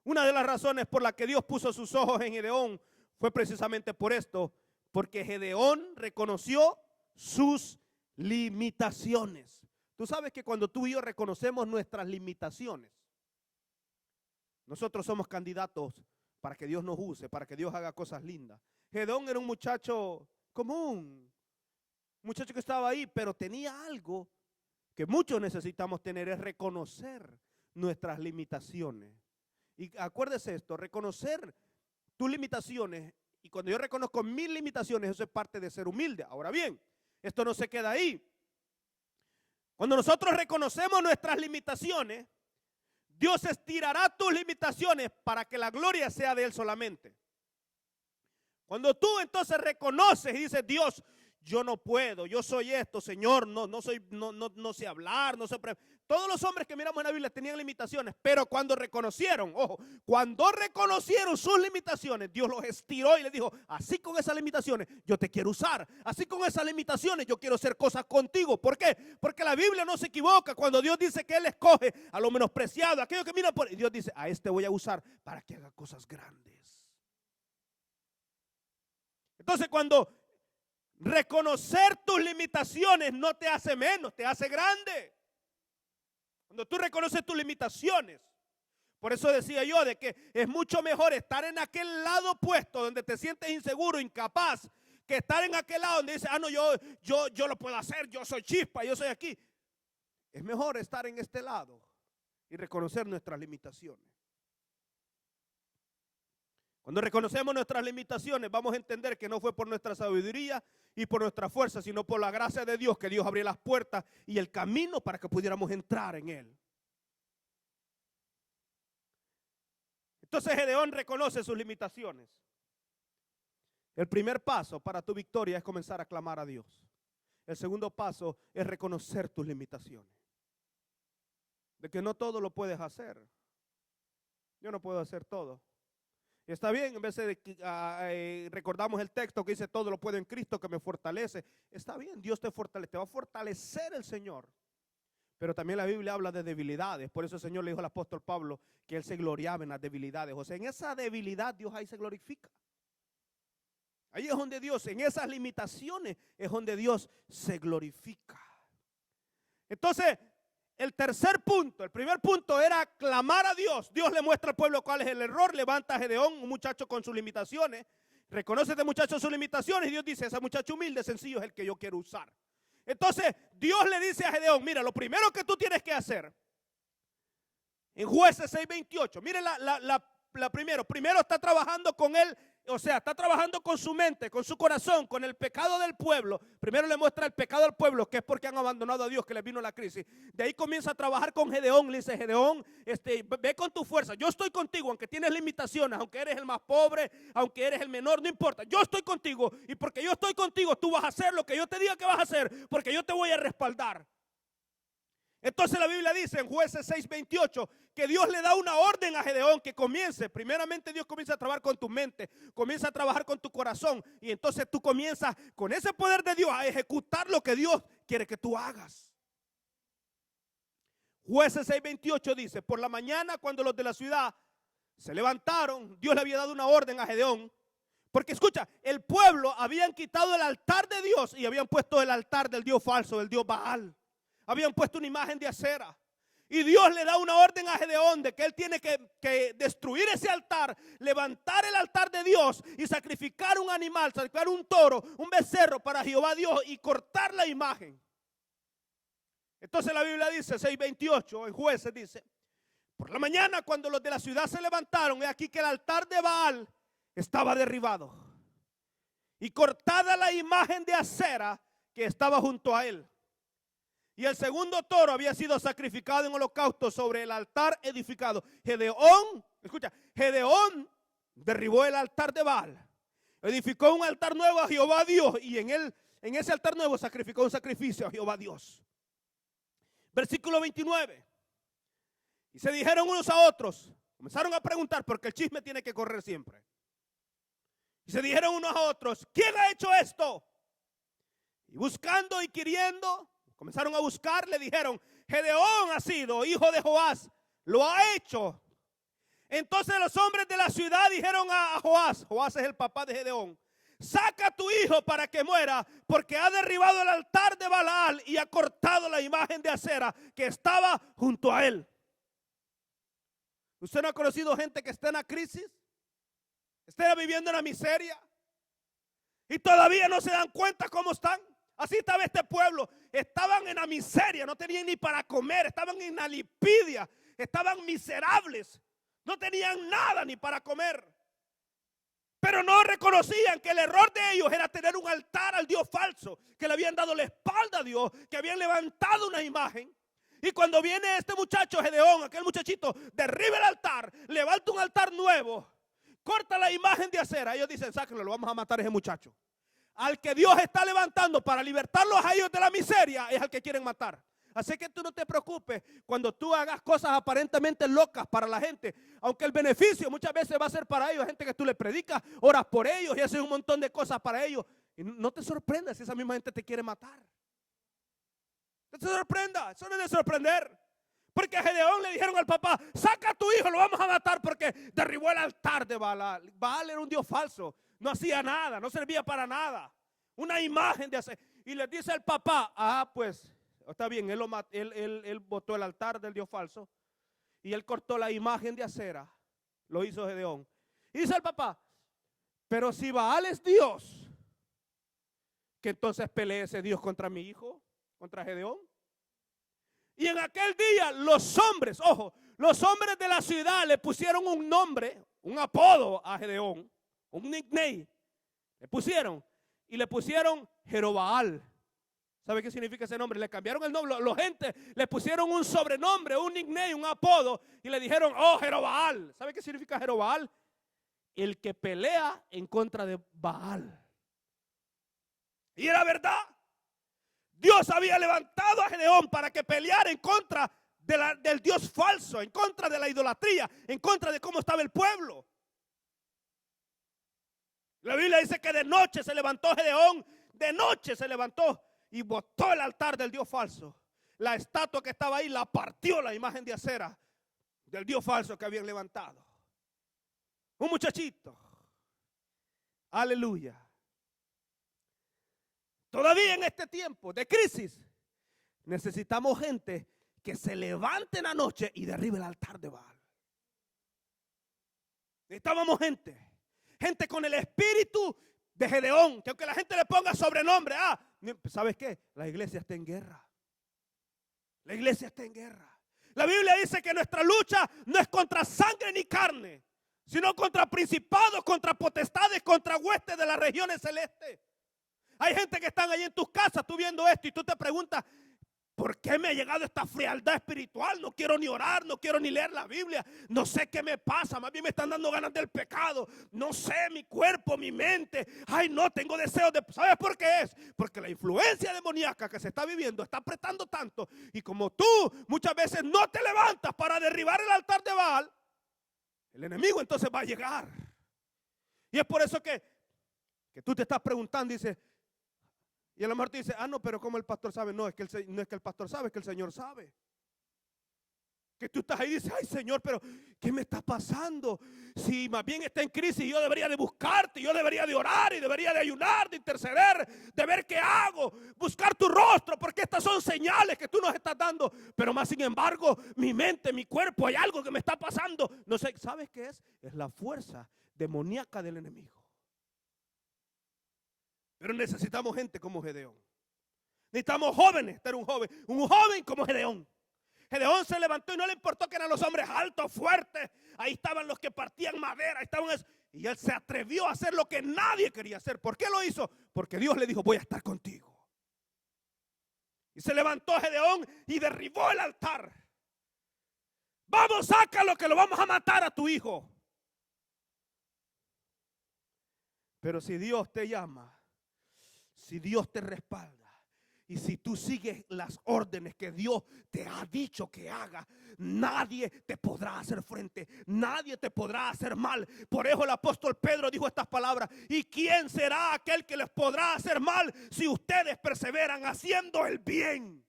Una de las razones por las que Dios puso sus ojos en Gedeón fue precisamente por esto, porque Gedeón reconoció sus limitaciones. Tú sabes que cuando tú y yo reconocemos nuestras limitaciones, nosotros somos candidatos para que Dios nos use, para que Dios haga cosas lindas. Gedeón era un muchacho común, un muchacho que estaba ahí, pero tenía algo que muchos necesitamos tener, es reconocer nuestras limitaciones. Y acuérdese esto, reconocer tus limitaciones, y cuando yo reconozco mis limitaciones, eso es parte de ser humilde. Ahora bien, esto no se queda ahí. Cuando nosotros reconocemos nuestras limitaciones, Dios estirará tus limitaciones para que la gloria sea de Él solamente. Cuando tú entonces reconoces y dices, Dios, yo no puedo, yo soy esto, Señor, no sé hablar, no sé. Todos los hombres que miramos en la Biblia tenían limitaciones, pero cuando reconocieron, cuando reconocieron sus limitaciones, Dios los estiró y les dijo, así con esas limitaciones yo te quiero usar, así con esas limitaciones yo quiero hacer cosas contigo. ¿Por qué? Porque la Biblia no se equivoca cuando Dios dice que Él escoge a lo menospreciado, a aquellos que miran por... Y Dios dice, a este voy a usar para que haga cosas grandes. Entonces cuando reconocer tus limitaciones no te hace menos, te hace grande. Cuando tú reconoces tus limitaciones. Por eso decía yo de que es mucho mejor estar en aquel lado opuesto donde te sientes inseguro, incapaz, que estar en aquel lado donde dices, no, yo lo puedo hacer, yo soy chispa, yo soy aquí. Es mejor estar en este lado y reconocer nuestras limitaciones. Cuando reconocemos nuestras limitaciones, vamos a entender que no fue por nuestra sabiduría y por nuestra fuerza, sino por la gracia de Dios, que Dios abrió las puertas y el camino para que pudiéramos entrar en Él. Entonces Gedeón reconoce sus limitaciones. El primer paso para tu victoria es comenzar a clamar a Dios. El segundo paso es reconocer tus limitaciones. De que no todo lo puedes hacer. Yo no puedo hacer todo. Y está bien, en vez de recordamos el texto que dice todo lo puedo en Cristo que me fortalece. Está bien, Dios te fortalece, te va a fortalecer el Señor. Pero también la Biblia habla de debilidades. Por eso el Señor le dijo al apóstol Pablo que Él se gloriaba en las debilidades. O sea, en esa debilidad Dios ahí se glorifica. Ahí es donde Dios, en esas limitaciones es donde Dios se glorifica. Entonces, el primer punto era clamar a Dios. Dios le muestra al pueblo cuál es el error. Levanta a Gedeón, un muchacho con sus limitaciones. Reconoce a este muchacho sus limitaciones y Dios dice, ese muchacho humilde, sencillo es el que yo quiero usar. Entonces Dios le dice a Gedeón, mira, lo primero que tú tienes que hacer En Jueces 6:28. Miren la primero. Primero está trabajando con él, o sea, está trabajando con su mente, con su corazón, con el pecado del pueblo. Primero le muestra el pecado del pueblo, que es porque han abandonado a Dios, que les vino la crisis. De ahí comienza a trabajar con Gedeón. Le dice: Gedeón, ve con tu fuerza. Yo estoy contigo, aunque tienes limitaciones, aunque eres el más pobre, aunque eres el menor, no importa. Yo estoy contigo, y porque yo estoy contigo, tú vas a hacer lo que yo te diga que vas a hacer, porque yo te voy a respaldar. Entonces la Biblia dice en Jueces 6:28 que Dios le da una orden a Gedeón que comience. Primeramente Dios comienza a trabajar con tu mente, comienza a trabajar con tu corazón, y entonces tú comienzas con ese poder de Dios a ejecutar lo que Dios quiere que tú hagas. Jueces 6:28 dice: por la mañana, cuando los de la ciudad se levantaron, Dios le había dado una orden a Gedeón. Porque escucha, el pueblo habían quitado el altar de Dios y habían puesto el altar del Dios falso, del Dios Baal. Habían puesto una imagen de acera. Y Dios le da una orden a Gedeón de que él tiene que destruir ese altar, levantar el altar de Dios y sacrificar un animal, sacrificar un toro, un becerro para Jehová Dios y cortar la imagen. Entonces la Biblia dice, 6:28 en Jueces dice: por la mañana, cuando los de la ciudad se levantaron, he aquí que el altar de Baal estaba derribado y cortada la imagen de acera que estaba junto a él. Y el segundo toro había sido sacrificado en holocausto sobre el altar edificado. Gedeón, escucha, Gedeón derribó el altar de Baal, edificó un altar nuevo a Jehová Dios, y en ese altar nuevo sacrificó un sacrificio a Jehová Dios. Versículo 29. Y se dijeron unos a otros, comenzaron a preguntar, porque el chisme tiene que correr siempre. Y se dijeron unos a otros: ¿quién ha hecho esto? Y buscando y queriendo, comenzaron a buscar, le dijeron: Gedeón ha sido, hijo de Joás, lo ha hecho. Entonces los hombres de la ciudad dijeron a Joás, Joás es el papá de Gedeón: saca a tu hijo para que muera, porque ha derribado el altar de Baal y ha cortado la imagen de acera que estaba junto a él. ¿Usted no ha conocido gente que está en la crisis? Está viviendo en la miseria y todavía no se dan cuenta cómo están. Así estaba este pueblo. Estaban en la miseria, no tenían ni para comer, estaban en la lipidia, estaban miserables, no tenían nada ni para comer. Pero no reconocían que el error de ellos era tener un altar al Dios falso, que le habían dado la espalda a Dios, que habían levantado una imagen. Y cuando viene este muchacho Gedeón, aquel muchachito, derriba el altar, levanta un altar nuevo, corta la imagen de acera. Ellos dicen: sáquenlo, lo vamos a matar a ese muchacho. Al que Dios está levantando para libertarlos a ellos de la miseria es al que quieren matar. Así que tú no te preocupes cuando tú hagas cosas aparentemente locas para la gente, aunque el beneficio muchas veces va a ser para ellos. Gente que tú le predicas, oras por ellos y haces un montón de cosas para ellos. Y no te sorprendas si esa misma gente te quiere matar. No te sorprenda, eso no es de sorprender. Porque a Gedeón le dijeron al papá: saca a tu hijo, lo vamos a matar porque derribó el altar de Baal. Baal era un dios falso, no hacía nada, no servía para nada. Una imagen de hacer. Y le dice el papá: pues está bien, él botó el altar del dios falso y él cortó la imagen de acera. Lo hizo Gedeón. Y dice el papá: pero si Baal es Dios, que entonces pelee ese Dios contra mi hijo, contra Gedeón. Y en aquel día los hombres, ojo, los hombres de la ciudad le pusieron un nombre, un apodo a Gedeón, un nickname. Le pusieron Jerobaal. ¿Sabe qué significa ese nombre? Le cambiaron el nombre. Los gente le pusieron un sobrenombre, un nickname, un apodo, y le dijeron: oh, Jerobaal. ¿Sabe qué significa Jerobaal? El que pelea en contra de Baal. Y era verdad. Dios había levantado a Gedeón para que peleara en contra del Dios falso, en contra de la idolatría, en contra de cómo estaba el pueblo. La Biblia dice que de noche se levantó Gedeón, de noche se levantó y botó el altar del Dios falso. La estatua que estaba ahí la partió, la imagen de acera del Dios falso que habían levantado. Un muchachito. Aleluya. Todavía en este tiempo de crisis necesitamos gente que se levante en la noche y derribe el altar de Baal. Necesitábamos gente con el espíritu de Gedeón, que aunque la gente le ponga sobrenombre, ¿sabes qué? La iglesia está en guerra. La iglesia está en guerra. La Biblia dice que nuestra lucha no es contra sangre ni carne, sino contra principados, contra potestades, contra huestes de las regiones celestes. Hay gente que están ahí en tus casas, tú viendo esto, y tú te preguntas, ¿por qué me ha llegado esta frialdad espiritual? No quiero ni orar, no quiero ni leer la Biblia. No sé qué me pasa, más bien me están dando ganas del pecado. No sé, mi cuerpo, mi mente. Ay, no, tengo deseos de... ¿Sabes por qué es? Porque la influencia demoníaca que se está viviendo está apretando tanto. Y como tú muchas veces no te levantas para derribar el altar de Baal, el enemigo entonces va a llegar. Y es por eso que tú te estás preguntando, dice... Y a lo mejor te dice, no, pero ¿cómo el pastor sabe? No, no es que el pastor sabe, es que el Señor sabe. Que tú estás ahí y dices, ay Señor, pero ¿qué me está pasando? Si más bien está en crisis, yo debería de buscarte, yo debería de orar y debería de ayunar, de interceder, de ver qué hago, buscar tu rostro, porque estas son señales que tú nos estás dando. Pero más sin embargo, mi mente, mi cuerpo, hay algo que me está pasando. No sé, ¿sabes qué es? Es la fuerza demoníaca del enemigo. Pero necesitamos gente como Gedeón. Necesitamos jóvenes, tener un joven como Gedeón. Gedeón se levantó y no le importó que eran los hombres altos, fuertes. Ahí estaban los que partían madera, y él se atrevió a hacer lo que nadie quería hacer. ¿Por qué lo hizo? Porque Dios le dijo, voy a estar contigo. Y se levantó Gedeón y derribó el altar. Vamos, sácalo, que lo vamos a matar a tu hijo. Pero si Dios te llama, si Dios te respalda y si tú sigues las órdenes que Dios te ha dicho que haga, nadie te podrá hacer frente, nadie te podrá hacer mal. Por eso el apóstol Pedro dijo estas palabras: ¿y quién será aquel que les podrá hacer mal si ustedes perseveran haciendo el bien?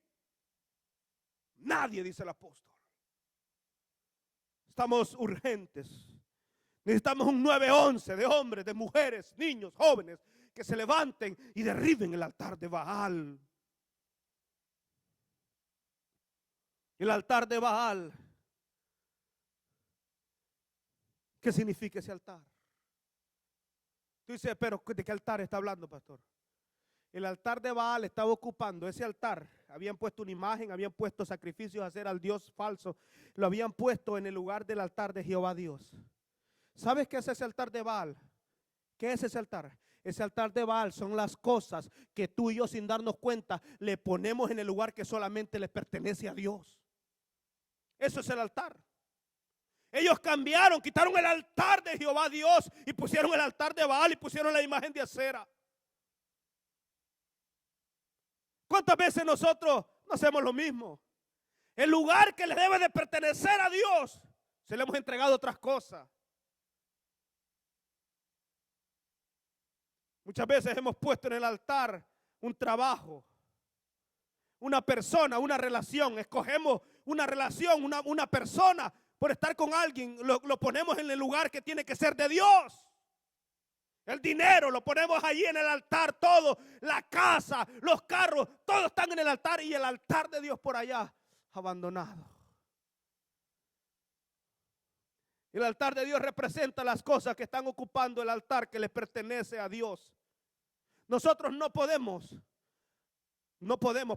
Nadie, dice el apóstol. Estamos urgentes. Necesitamos un 911 de hombres, de mujeres, niños, jóvenes, que se levanten y derriben el altar de Baal. El altar de Baal. ¿Qué significa ese altar? Tú dices, pero ¿de qué altar está hablando, pastor? El altar de Baal estaba ocupando ese altar. Habían puesto una imagen, habían puesto sacrificios a hacer al Dios falso. Lo habían puesto en el lugar del altar de Jehová Dios. ¿Sabes qué es ese altar de Baal? ¿Qué es ese altar? Ese altar de Baal son las cosas que tú y yo, sin darnos cuenta, le ponemos en el lugar que solamente le pertenece a Dios. Eso es el altar. Ellos cambiaron, quitaron el altar de Jehová Dios y pusieron el altar de Baal y pusieron la imagen de Acera. ¿Cuántas veces nosotros no hacemos lo mismo? El lugar que le debe de pertenecer a Dios, se le hemos entregado otras cosas. Muchas veces hemos puesto en el altar un trabajo, una persona, una relación. Escogemos una relación, una persona por estar con alguien. Lo ponemos en el lugar que tiene que ser de Dios. El dinero lo ponemos allí en el altar, todo. La casa, los carros, todos están en el altar. Y el altar de Dios por allá, abandonado. El altar de Dios representa las cosas que están ocupando el altar que le pertenece a Dios. Nosotros no podemos,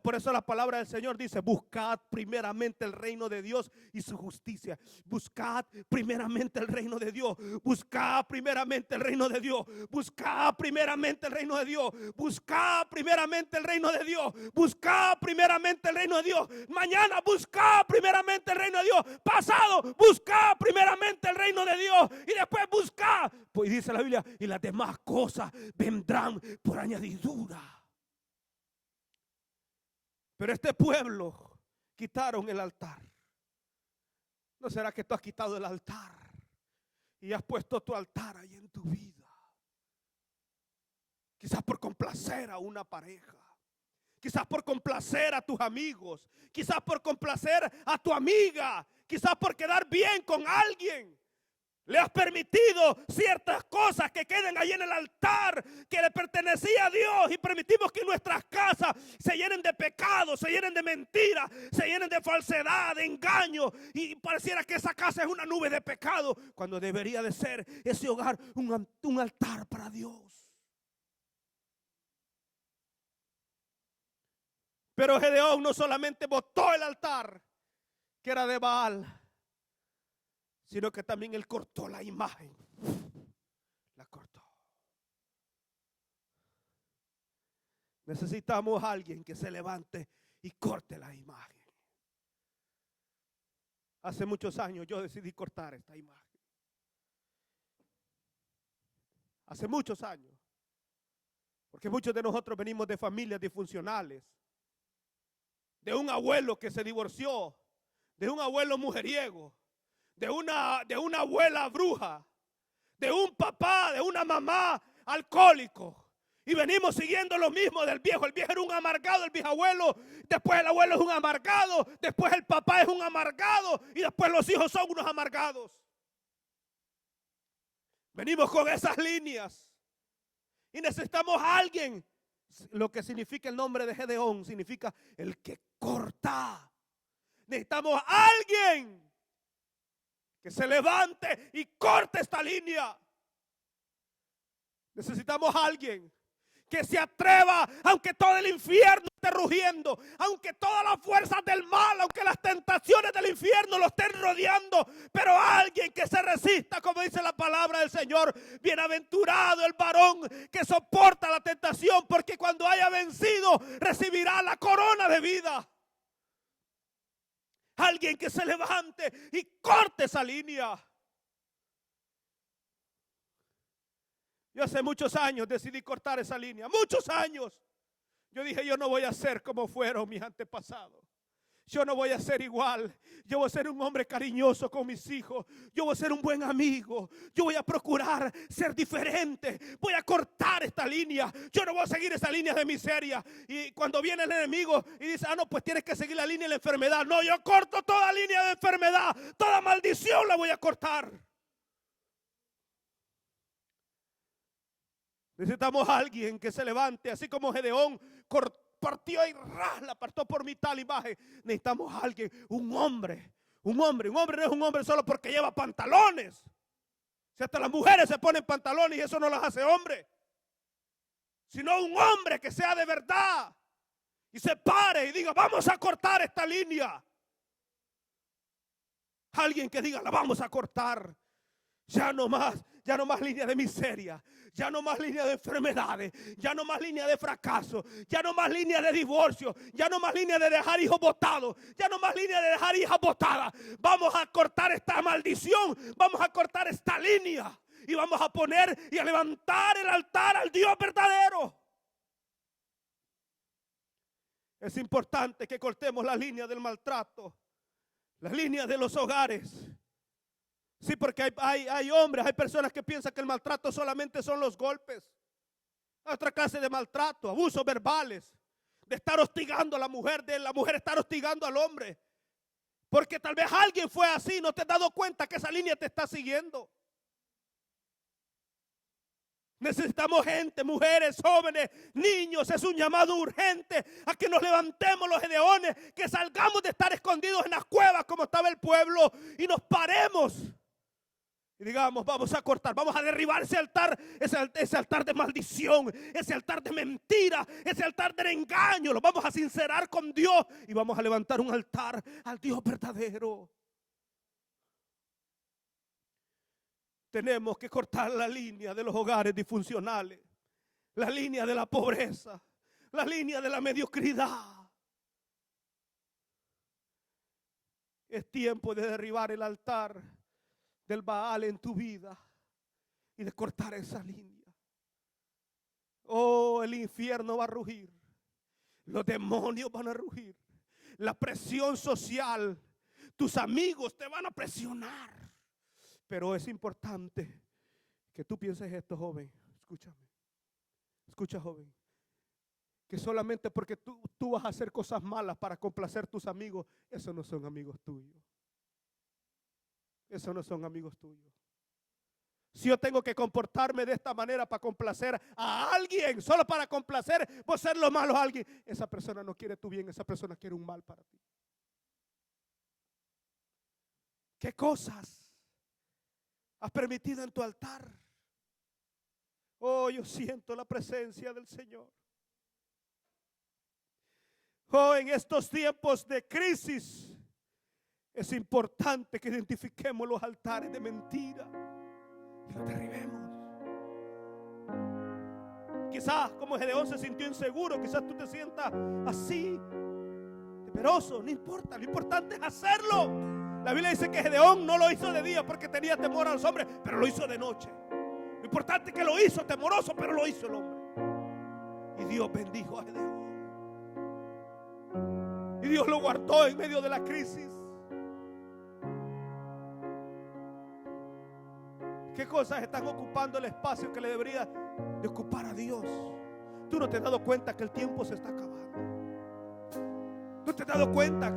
por eso la palabra del Señor dice: buscad primeramente el reino de Dios y su justicia. Buscad primeramente el reino de Dios. Buscad primeramente el reino de Dios. Buscad primeramente el reino de Dios. Buscad primeramente el reino de Dios. Buscad primeramente el reino de Dios. Mañana buscad primeramente el reino de Dios. Pasado buscad primeramente el reino de Dios. Y después buscad, pues dice la Biblia, y las demás cosas vendrán por añadidura. Pero este pueblo quitaron el altar. ¿No será que tú has quitado el altar y has puesto tu altar ahí en tu vida? Quizás por complacer a una pareja, quizás por complacer a tus amigos, quizás por complacer a tu amiga, quizás por quedar bien con alguien. Le has permitido ciertas cosas que queden ahí en el altar que le pertenecía a Dios, y permitimos que nuestras casas se llenen de pecado, se llenen de mentiras, se llenen de falsedad, de engaño, y pareciera que esa casa es una nube de pecado, cuando debería de ser ese hogar un altar para Dios. Pero Gedeón no solamente botó el altar, que era de Baal, sino que también él cortó la imagen. La cortó. Necesitamos a alguien que se levante y corte la imagen. Hace muchos años yo decidí cortar esta imagen. Hace muchos años. Porque muchos de nosotros venimos de familias disfuncionales. De un abuelo que se divorció. De un abuelo mujeriego. De una abuela bruja. De un papá, de una mamá alcohólico. Y venimos siguiendo lo mismo del viejo. El viejo era un amargado, el bisabuelo. Después el abuelo es un amargado. Después el papá es un amargado. Y después los hijos son unos amargados. Venimos con esas líneas. Y necesitamos a alguien. Lo que significa el nombre de Gedeón significa el que corta. Necesitamos a alguien que se levante y corte esta línea. Necesitamos a alguien que se atreva, aunque todo el infierno esté rugiendo, aunque todas las fuerzas del mal, aunque las tentaciones del infierno lo estén rodeando, pero alguien que se resista, como dice la palabra del Señor. Bienaventurado el varón que soporta la tentación, porque cuando haya vencido recibirá la corona de vida. Alguien que se levante y corte esa línea. Yo hace muchos años decidí cortar esa línea. Muchos años. Yo dije, yo no voy a ser como fueron mis antepasados. Yo no voy a ser igual. Yo voy a ser un hombre cariñoso con mis hijos. Yo voy a ser un buen amigo. Yo voy a procurar ser diferente. Voy a cortar esta línea. Yo no voy a seguir esa línea de miseria. Y cuando viene el enemigo y dice, no, pues tienes que seguir la línea de la enfermedad. No, yo corto toda línea de enfermedad. Toda maldición la voy a cortar. Necesitamos a alguien que se levante, así como Gedeón partió y la apartó por mitad la imagen. Necesitamos a alguien, un hombre. Un hombre no es un hombre solo porque lleva pantalones. Si hasta las mujeres se ponen pantalones y eso no las hace hombre. Sino un hombre que sea de verdad. Y se pare y diga, vamos a cortar esta línea. Alguien que diga, la vamos a cortar. Ya no más línea de miseria, ya no más línea de enfermedades, ya no más línea de fracaso, ya no más línea de divorcio, ya no más línea de dejar hijos botados, ya no más línea de dejar hijas botadas. Vamos a cortar esta maldición, vamos a cortar esta línea y vamos a poner y a levantar el altar al Dios verdadero. Es importante que cortemos la línea del maltrato, la línea de los hogares. Sí, porque hay hombres, hay personas que piensan que el maltrato solamente son los golpes. Otra clase de maltrato, abusos verbales, de estar hostigando a la mujer, de la mujer estar hostigando al hombre. Porque tal vez alguien fue así, no te has dado cuenta que esa línea te está siguiendo. Necesitamos gente, mujeres, jóvenes, niños. Es un llamado urgente a que nos levantemos los gedeones, que salgamos de estar escondidos en las cuevas como estaba el pueblo y nos paremos. Y digamos, vamos a cortar, vamos a derribar ese altar de maldición, ese altar de mentira, ese altar de engaño. Lo vamos a sincerar con Dios y vamos a levantar un altar al Dios verdadero. Tenemos que cortar la línea de los hogares disfuncionales, la línea de la pobreza, la línea de la mediocridad. Es tiempo de derribar el altar del Baal en tu vida y de cortar esa línea. Oh, el infierno va a rugir, los demonios van a rugir, la presión social, tus amigos te van a presionar. Pero es importante que tú pienses esto, joven. Escúchame, escucha, joven, que solamente porque tú vas a hacer cosas malas para complacer a tus amigos, esos no son amigos tuyos. Esos no son amigos tuyos. Si yo tengo que comportarme de esta manera para complacer a alguien, solo para complacer, por ser lo malo a alguien, esa persona no quiere tu bien, esa persona quiere un mal para ti. ¿Qué cosas has permitido en tu altar? Oh, yo siento la presencia del Señor. Oh, en estos tiempos de crisis, es importante que identifiquemos los altares de mentira y los derribemos. Quizás como Gedeón se sintió inseguro, quizás tú te sientas así, temeroso. No importa, lo importante es hacerlo. La Biblia dice que Gedeón no lo hizo de día porque tenía temor a los hombres, pero lo hizo de noche. Lo importante es que lo hizo temoroso, pero lo hizo el hombre. Y Dios bendijo a Gedeón. Y Dios lo guardó en medio de la crisis. ¿Qué cosas están ocupando el espacio que le debería de ocupar a Dios? Tú no te has dado cuenta que el tiempo se está acabando. ¿No te has dado cuenta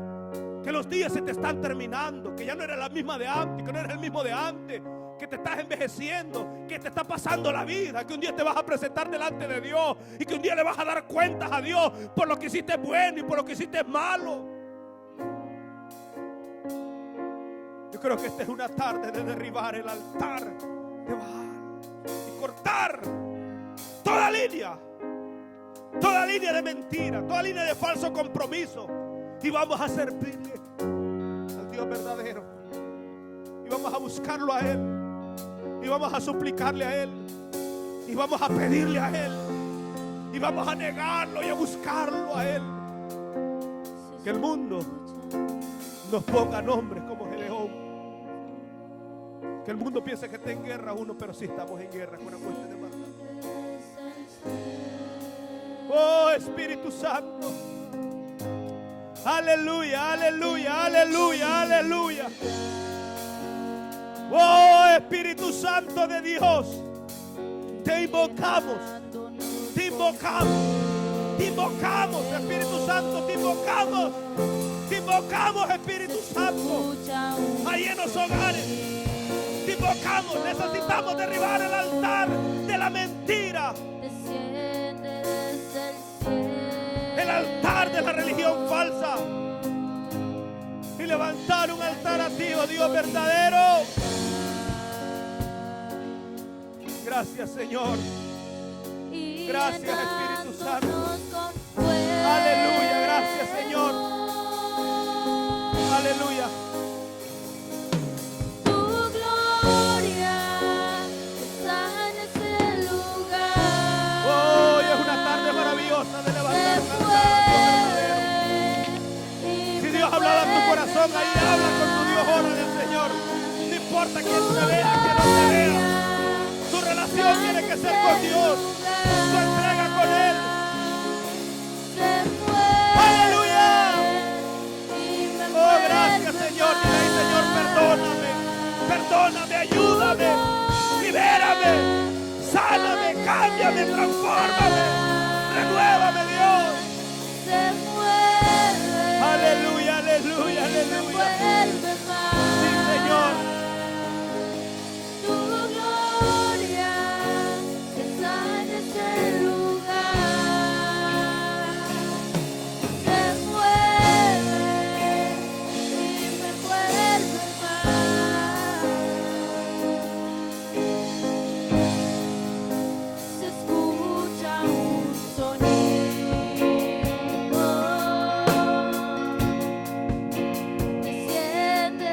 que los días se te están terminando? Que ya no eres la misma de antes, que no eres el mismo de antes, que te estás envejeciendo, que te está pasando la vida, que un día te vas a presentar delante de Dios y que un día le vas a dar cuentas a Dios por lo que hiciste bueno y por lo que hiciste malo. Yo creo que esta es una tarde de derribar el altar de Baal y cortar toda línea de mentira, toda línea de falso compromiso, y vamos a servirle al Dios verdadero, y vamos a buscarlo a Él, y vamos a suplicarle a Él, y vamos a pedirle a Él, y vamos a negarlo y a buscarlo a Él. Que el mundo nos ponga nombres como Gedeón. Que el mundo piense que está en guerra uno, pero sí estamos en guerra con la muerte de Marta. Oh, Espíritu Santo. Aleluya, aleluya, aleluya, aleluya. Oh, Espíritu Santo de Dios, te invocamos, te invocamos, te invocamos, Espíritu Santo, te invocamos, Espíritu Santo, ahí en los hogares, te invocamos. Necesitamos derribar el altar de la mentira, el altar de la religión falsa, y levantar un altar a ti, oh Dios verdadero. Gracias, Señor. Gracias, Espíritu Santo. Aleluya, gracias, Señor. Aleluya. Tu gloria está en ese lugar. Hoy es una tarde maravillosa de levantar un altar. Si Dios ha hablado a tu corazón, ahí habla con tu Dios, ora del Señor. No importa quién te vea, quién no te vea. Tu relación tiene que ser con Dios. Tu entrega con Él. Aleluya. Oh, gracias, Señor. Dile ahí, Señor, perdóname. Perdóname, ayúdame. Libérame. Sáname, cámbiame, transfórmame. Renuévame, Dios. Aleluya, aleluya, aleluya. Sí, Señor. Tu gloria está en ese lugar. Se mueve y me vuelve más. Se escucha un sonido. Desciende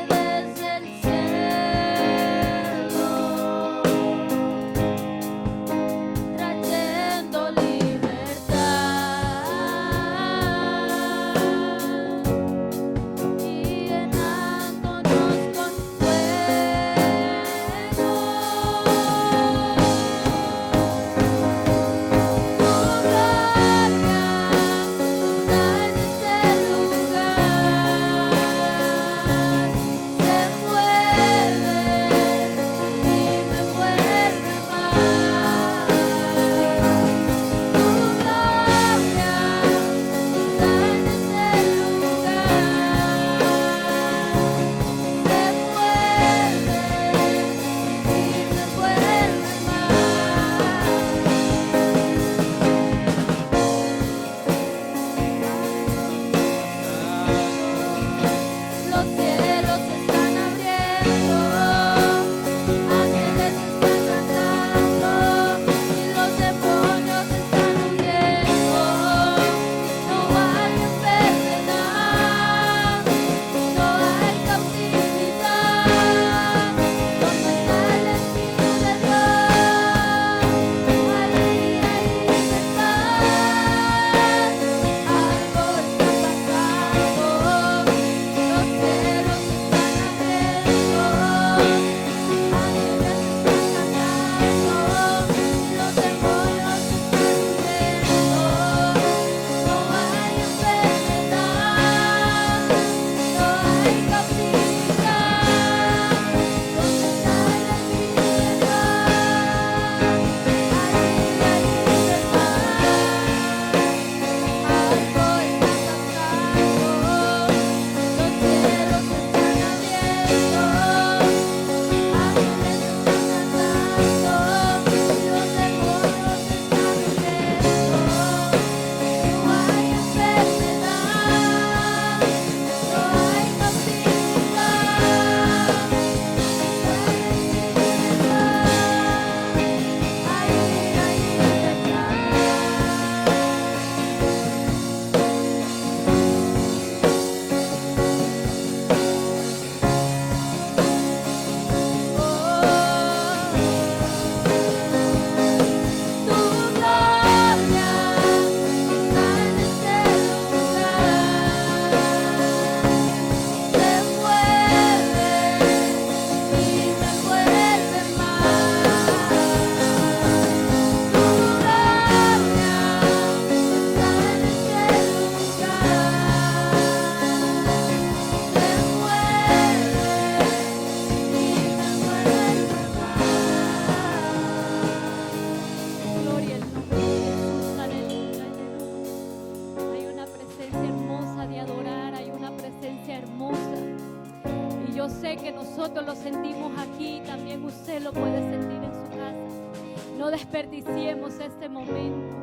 usted lo puede sentir en su casa. No desperdiciemos este momento.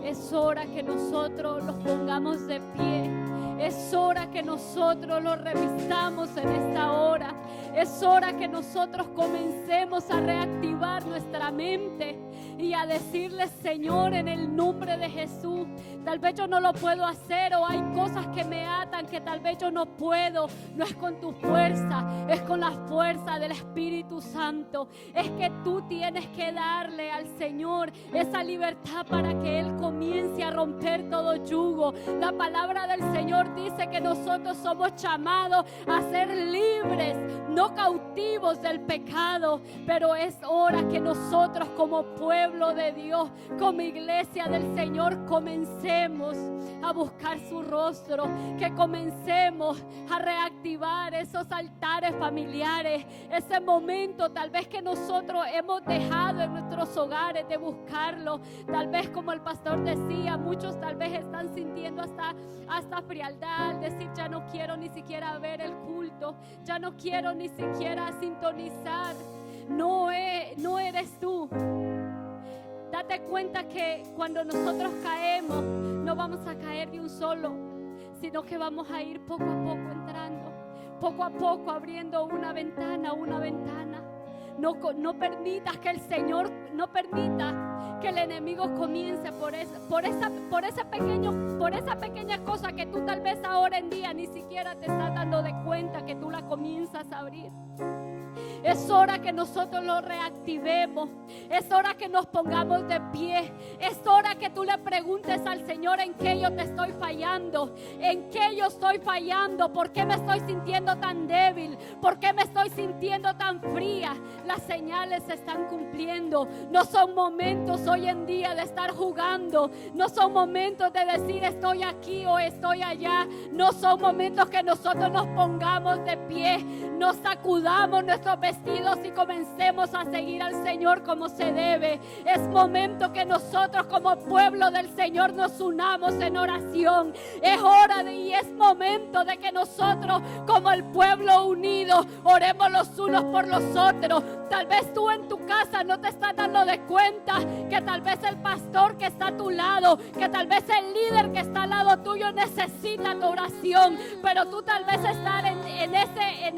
Es hora que nosotros los pongamos de pie. Es hora que nosotros lo revistamos en esta hora. Es hora que nosotros comencemos a reactivar nuestra mente y a decirle: Señor, en el nombre de Jesús, tal vez yo no lo puedo hacer, o hay cosas que me atan que tal vez yo no puedo. No es con tu fuerza, es con la fuerza del Espíritu Santo. Es que tú tienes que darle al Señor esa libertad para que Él comience a romper todo yugo. La palabra del Señor dice que nosotros somos llamados a ser libres, no cautivos del pecado. Pero es hora que nosotros, como pueblo de Dios, como iglesia del Señor, comencemos a buscar su rostro, que comencemos a reactivar esos altares familiares, ese momento tal vez que nosotros hemos dejado en nuestros hogares de buscarlo. Tal vez, como el pastor decía, muchos tal vez están sintiendo hasta frialdad al decir: ya no quiero ni siquiera ver el culto, ya no quiero ni siquiera sintonizar. No eres tú. Date cuenta que cuando nosotros caemos, no vamos a caer de un solo, sino que vamos a ir poco a poco entrando, poco a poco abriendo una ventana. No permitas que el Señor, no permita que el enemigo comience por esa pequeña cosa que tú tal vez ahora en día ni siquiera te estás dando de cuenta que tú la comienzas a abrir. Es hora que nosotros lo reactivemos. Es hora que nos pongamos de pie. Es hora que tú le preguntes al Señor: ¿en qué yo te estoy fallando? ¿En qué yo estoy fallando? ¿Por qué me estoy sintiendo tan débil? ¿Por qué me estoy sintiendo tan fría? Las señales se están cumpliendo. No son momentos hoy en día de estar jugando. No son momentos de decir: estoy aquí o estoy allá. No son momentos que nosotros nos pongamos de pie, nos sacudamos nuestros vestidos y comencemos a seguir al Señor como se debe. Es momento que nosotros, como pueblo del Señor, nos unamos en oración. Es hora y es momento de que nosotros, como el pueblo unido, oremos los unos por los otros. Tal vez tú en tu casa no te estás dando de cuenta que tal vez el pastor que está a tu lado, que tal vez el líder que está al lado tuyo necesita tu oración, pero tú tal vez estás en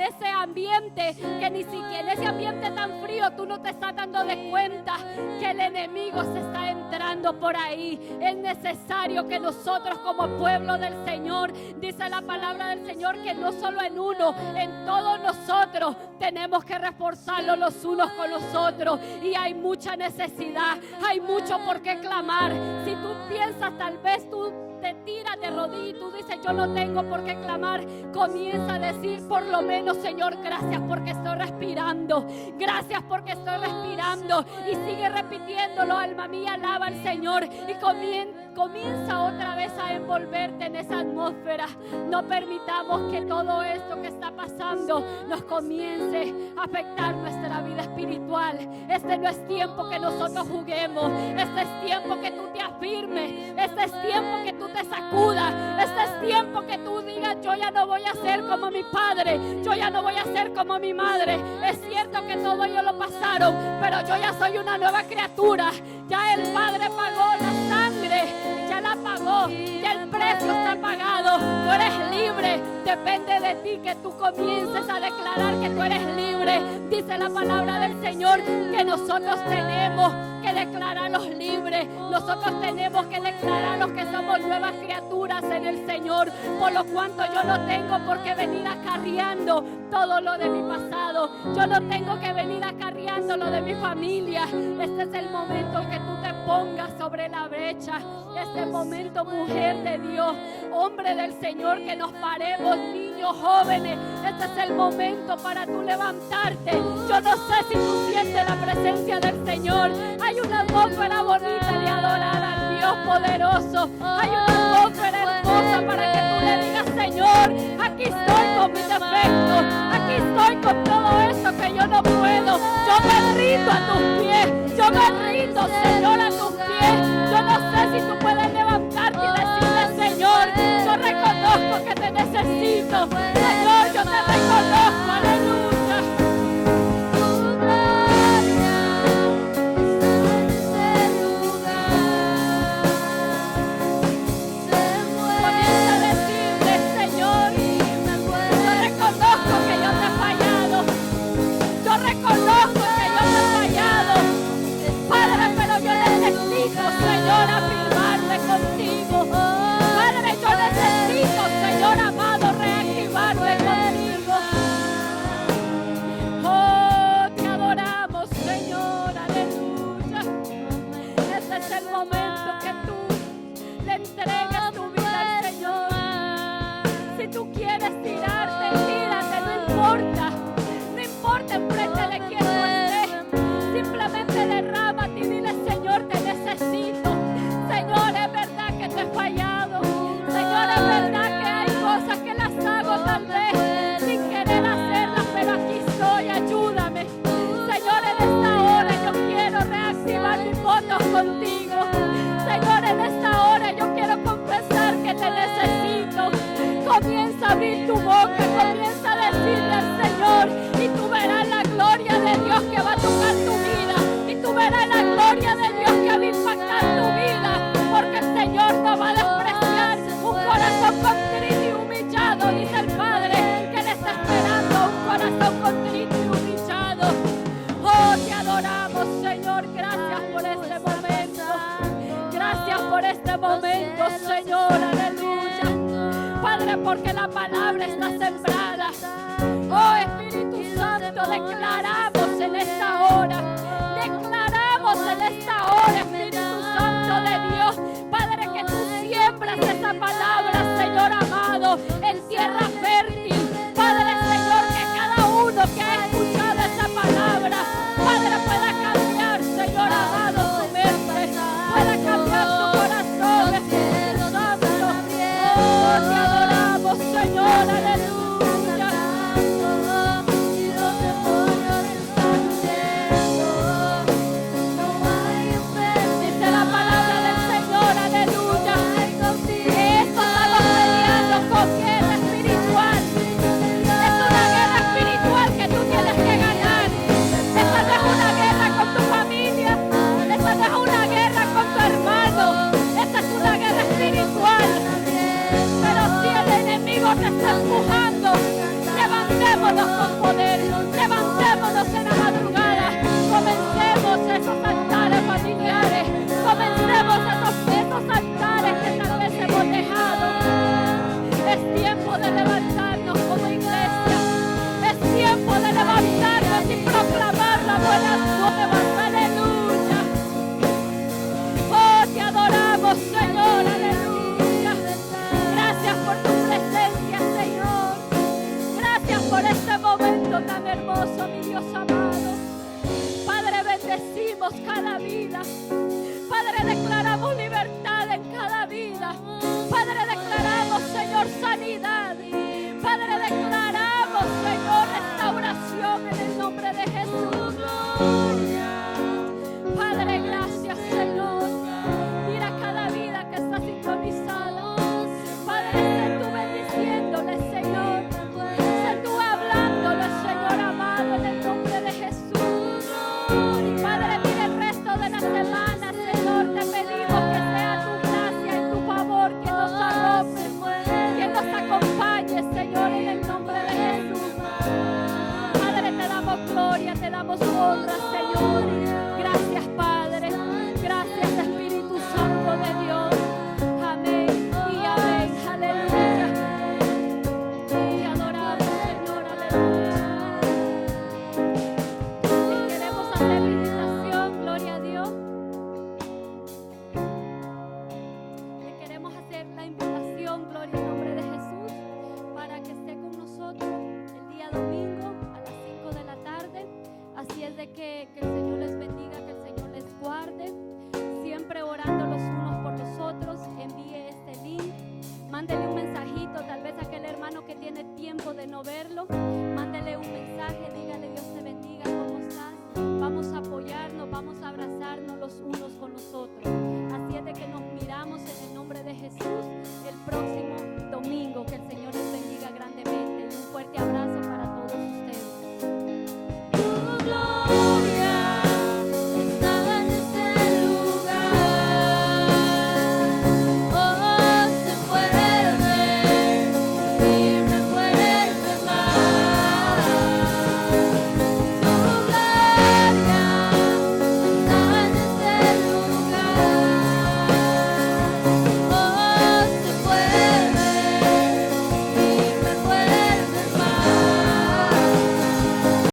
ese ambiente que ni siquiera, en ese ambiente tan frío, tú no te estás dando de cuenta que el enemigo se está entrando por ahí. Es necesario que nosotros, como pueblo del Señor, dice la palabra del Señor, que no solo en uno, en todos nosotros tenemos que reforzarlo los unos con los otros. Y hay mucha necesidad, hay mucho por qué clamar. Si tú piensas, tal vez tú te tiras de rodillas y tú dices: yo no tengo por qué clamar, comienza a decir por lo menos: Señor, gracias porque estoy respirando, gracias porque estoy respirando, y sigue repitiéndolo. Alma mía, alaba al Señor, y comienza otra vez a envolverte en esa atmósfera. No permitamos que todo esto que está pasando nos comience a afectar nuestra vida espiritual. Este no es tiempo que nosotros juguemos, este es tiempo que tú te afirmes, este es tiempo que tú te sacudas, este es tiempo que tú digas: yo ya no voy a ser como mi padre, yo ya no voy a ser como mi madre. Es cierto que todo ellos lo pasaron, pero yo ya soy una nueva criatura. Ya el Padre pagó la sangre, ya la pagó, ya el precio está pagado. Tú eres libre. Depende de ti que tú comiences a declarar que tú eres libre. Dice la palabra del Señor que nosotros tenemos que declararlos libres. Nosotros tenemos que declararlos que somos nuevas criaturas en el Señor. Por lo cuanto yo no tengo por qué venir acarreando todo lo de mi pasado. Yo no tengo que venir acarreando lo de mi familia. Este es el momento en que tú te pongas sobre la brecha. Este momento, mujer de Dios, hombre del Señor, que nos paremos, niños, jóvenes. Este es el momento para tú levantarte. Yo no sé si tú sientes la presencia del Señor. Hay una atmósfera bonita de adorar al Dios poderoso. Hay una atmósfera hermosa para que tú le digas: Señor, aquí estoy con mis defectos, aquí estoy con todo esto que yo no puedo. Yo me rindo a tus pies, yo me rindo, Señor, a tus pies. Yo no sé si tú puedes levantarte y decirle: Señor, yo reconozco que te necesito. Señor, yo te reconozco, aleluya. Señor, gracias por este momento. Gracias por este momento, Señor, aleluya. Padre, porque la palabra está sembrada. Oh Espíritu Santo, declaramos en esta hora. Declaramos en esta hora, Espíritu Santo de Dios. Padre, que tú siembras esa palabra, Señor amado, en tierra fértil. Padre, Señor, que cada uno que ha escuchado esa palabra, Padre, pueda cambiar, Señor amado, su mente, pueda cambiar su corazón, Espíritu Santo. Oh, te adoramos, Señor, aleluya. Dice la palabra del Señor, aleluya, que esto estamos peleando con guerra espiritual. Es una guerra espiritual que tú tienes que ganar. Esta no es una guerra con tu familia. Esta no es una guerra con tu hermano. Esta es una guerra espiritual. Pero si el enemigo te está empujando, levantémonos con poder. Levantémonos en la madrugada. Comencemos esos altares familiares. Comencemos esos altares que tal vez hemos dejado. Es tiempo de levantarnos como iglesia. Es tiempo de levantarnos y proclamar la buena nueva. Aleluya. Oh, te adoramos, Señor. Aleluya. Gracias por tu presencia, Señor. Gracias por este momento tan hermoso, mi Dios amado. Padre, bendecimos cada vida. Padre, declaramos libertad en cada vida. Padre, declaramos, Señor, sanidad. Padre, declaramos, Señor, restauración en el nombre de Jesús. Padre, gracias, Señor. Mira cada vida que está sintonizada. Padre, sé tú bendiciéndole, Señor. Sé tú hablándole, Señor amado, en el nombre de Jesús. Padre, mira el resto de la semana, Señor. Te pedimos que sea tu gracia y tu favor que nos arrope, que nos acompañe, Señor, en el nombre de Jesús. Padre, te damos gloria, te damos honra, Señor. Gracias, Padre. Gracias, Espíritu Santo de Dios. Amén y amén. Aleluya. Te adoramos, Señor. Aleluya. Les queremos hacer la invitación, gloria a Dios. Le queremos hacer la invitación, gloria al nombre de Jesús, para que esté con nosotros el día domingo a las 5 de la tarde. Así es de que el Señor les bendiga, que el Señor les guarde. Siempre orando los unos por los otros. Envíe este link, mándele un mensajito, tal vez a aquel hermano que tiene tiempo de no verlo.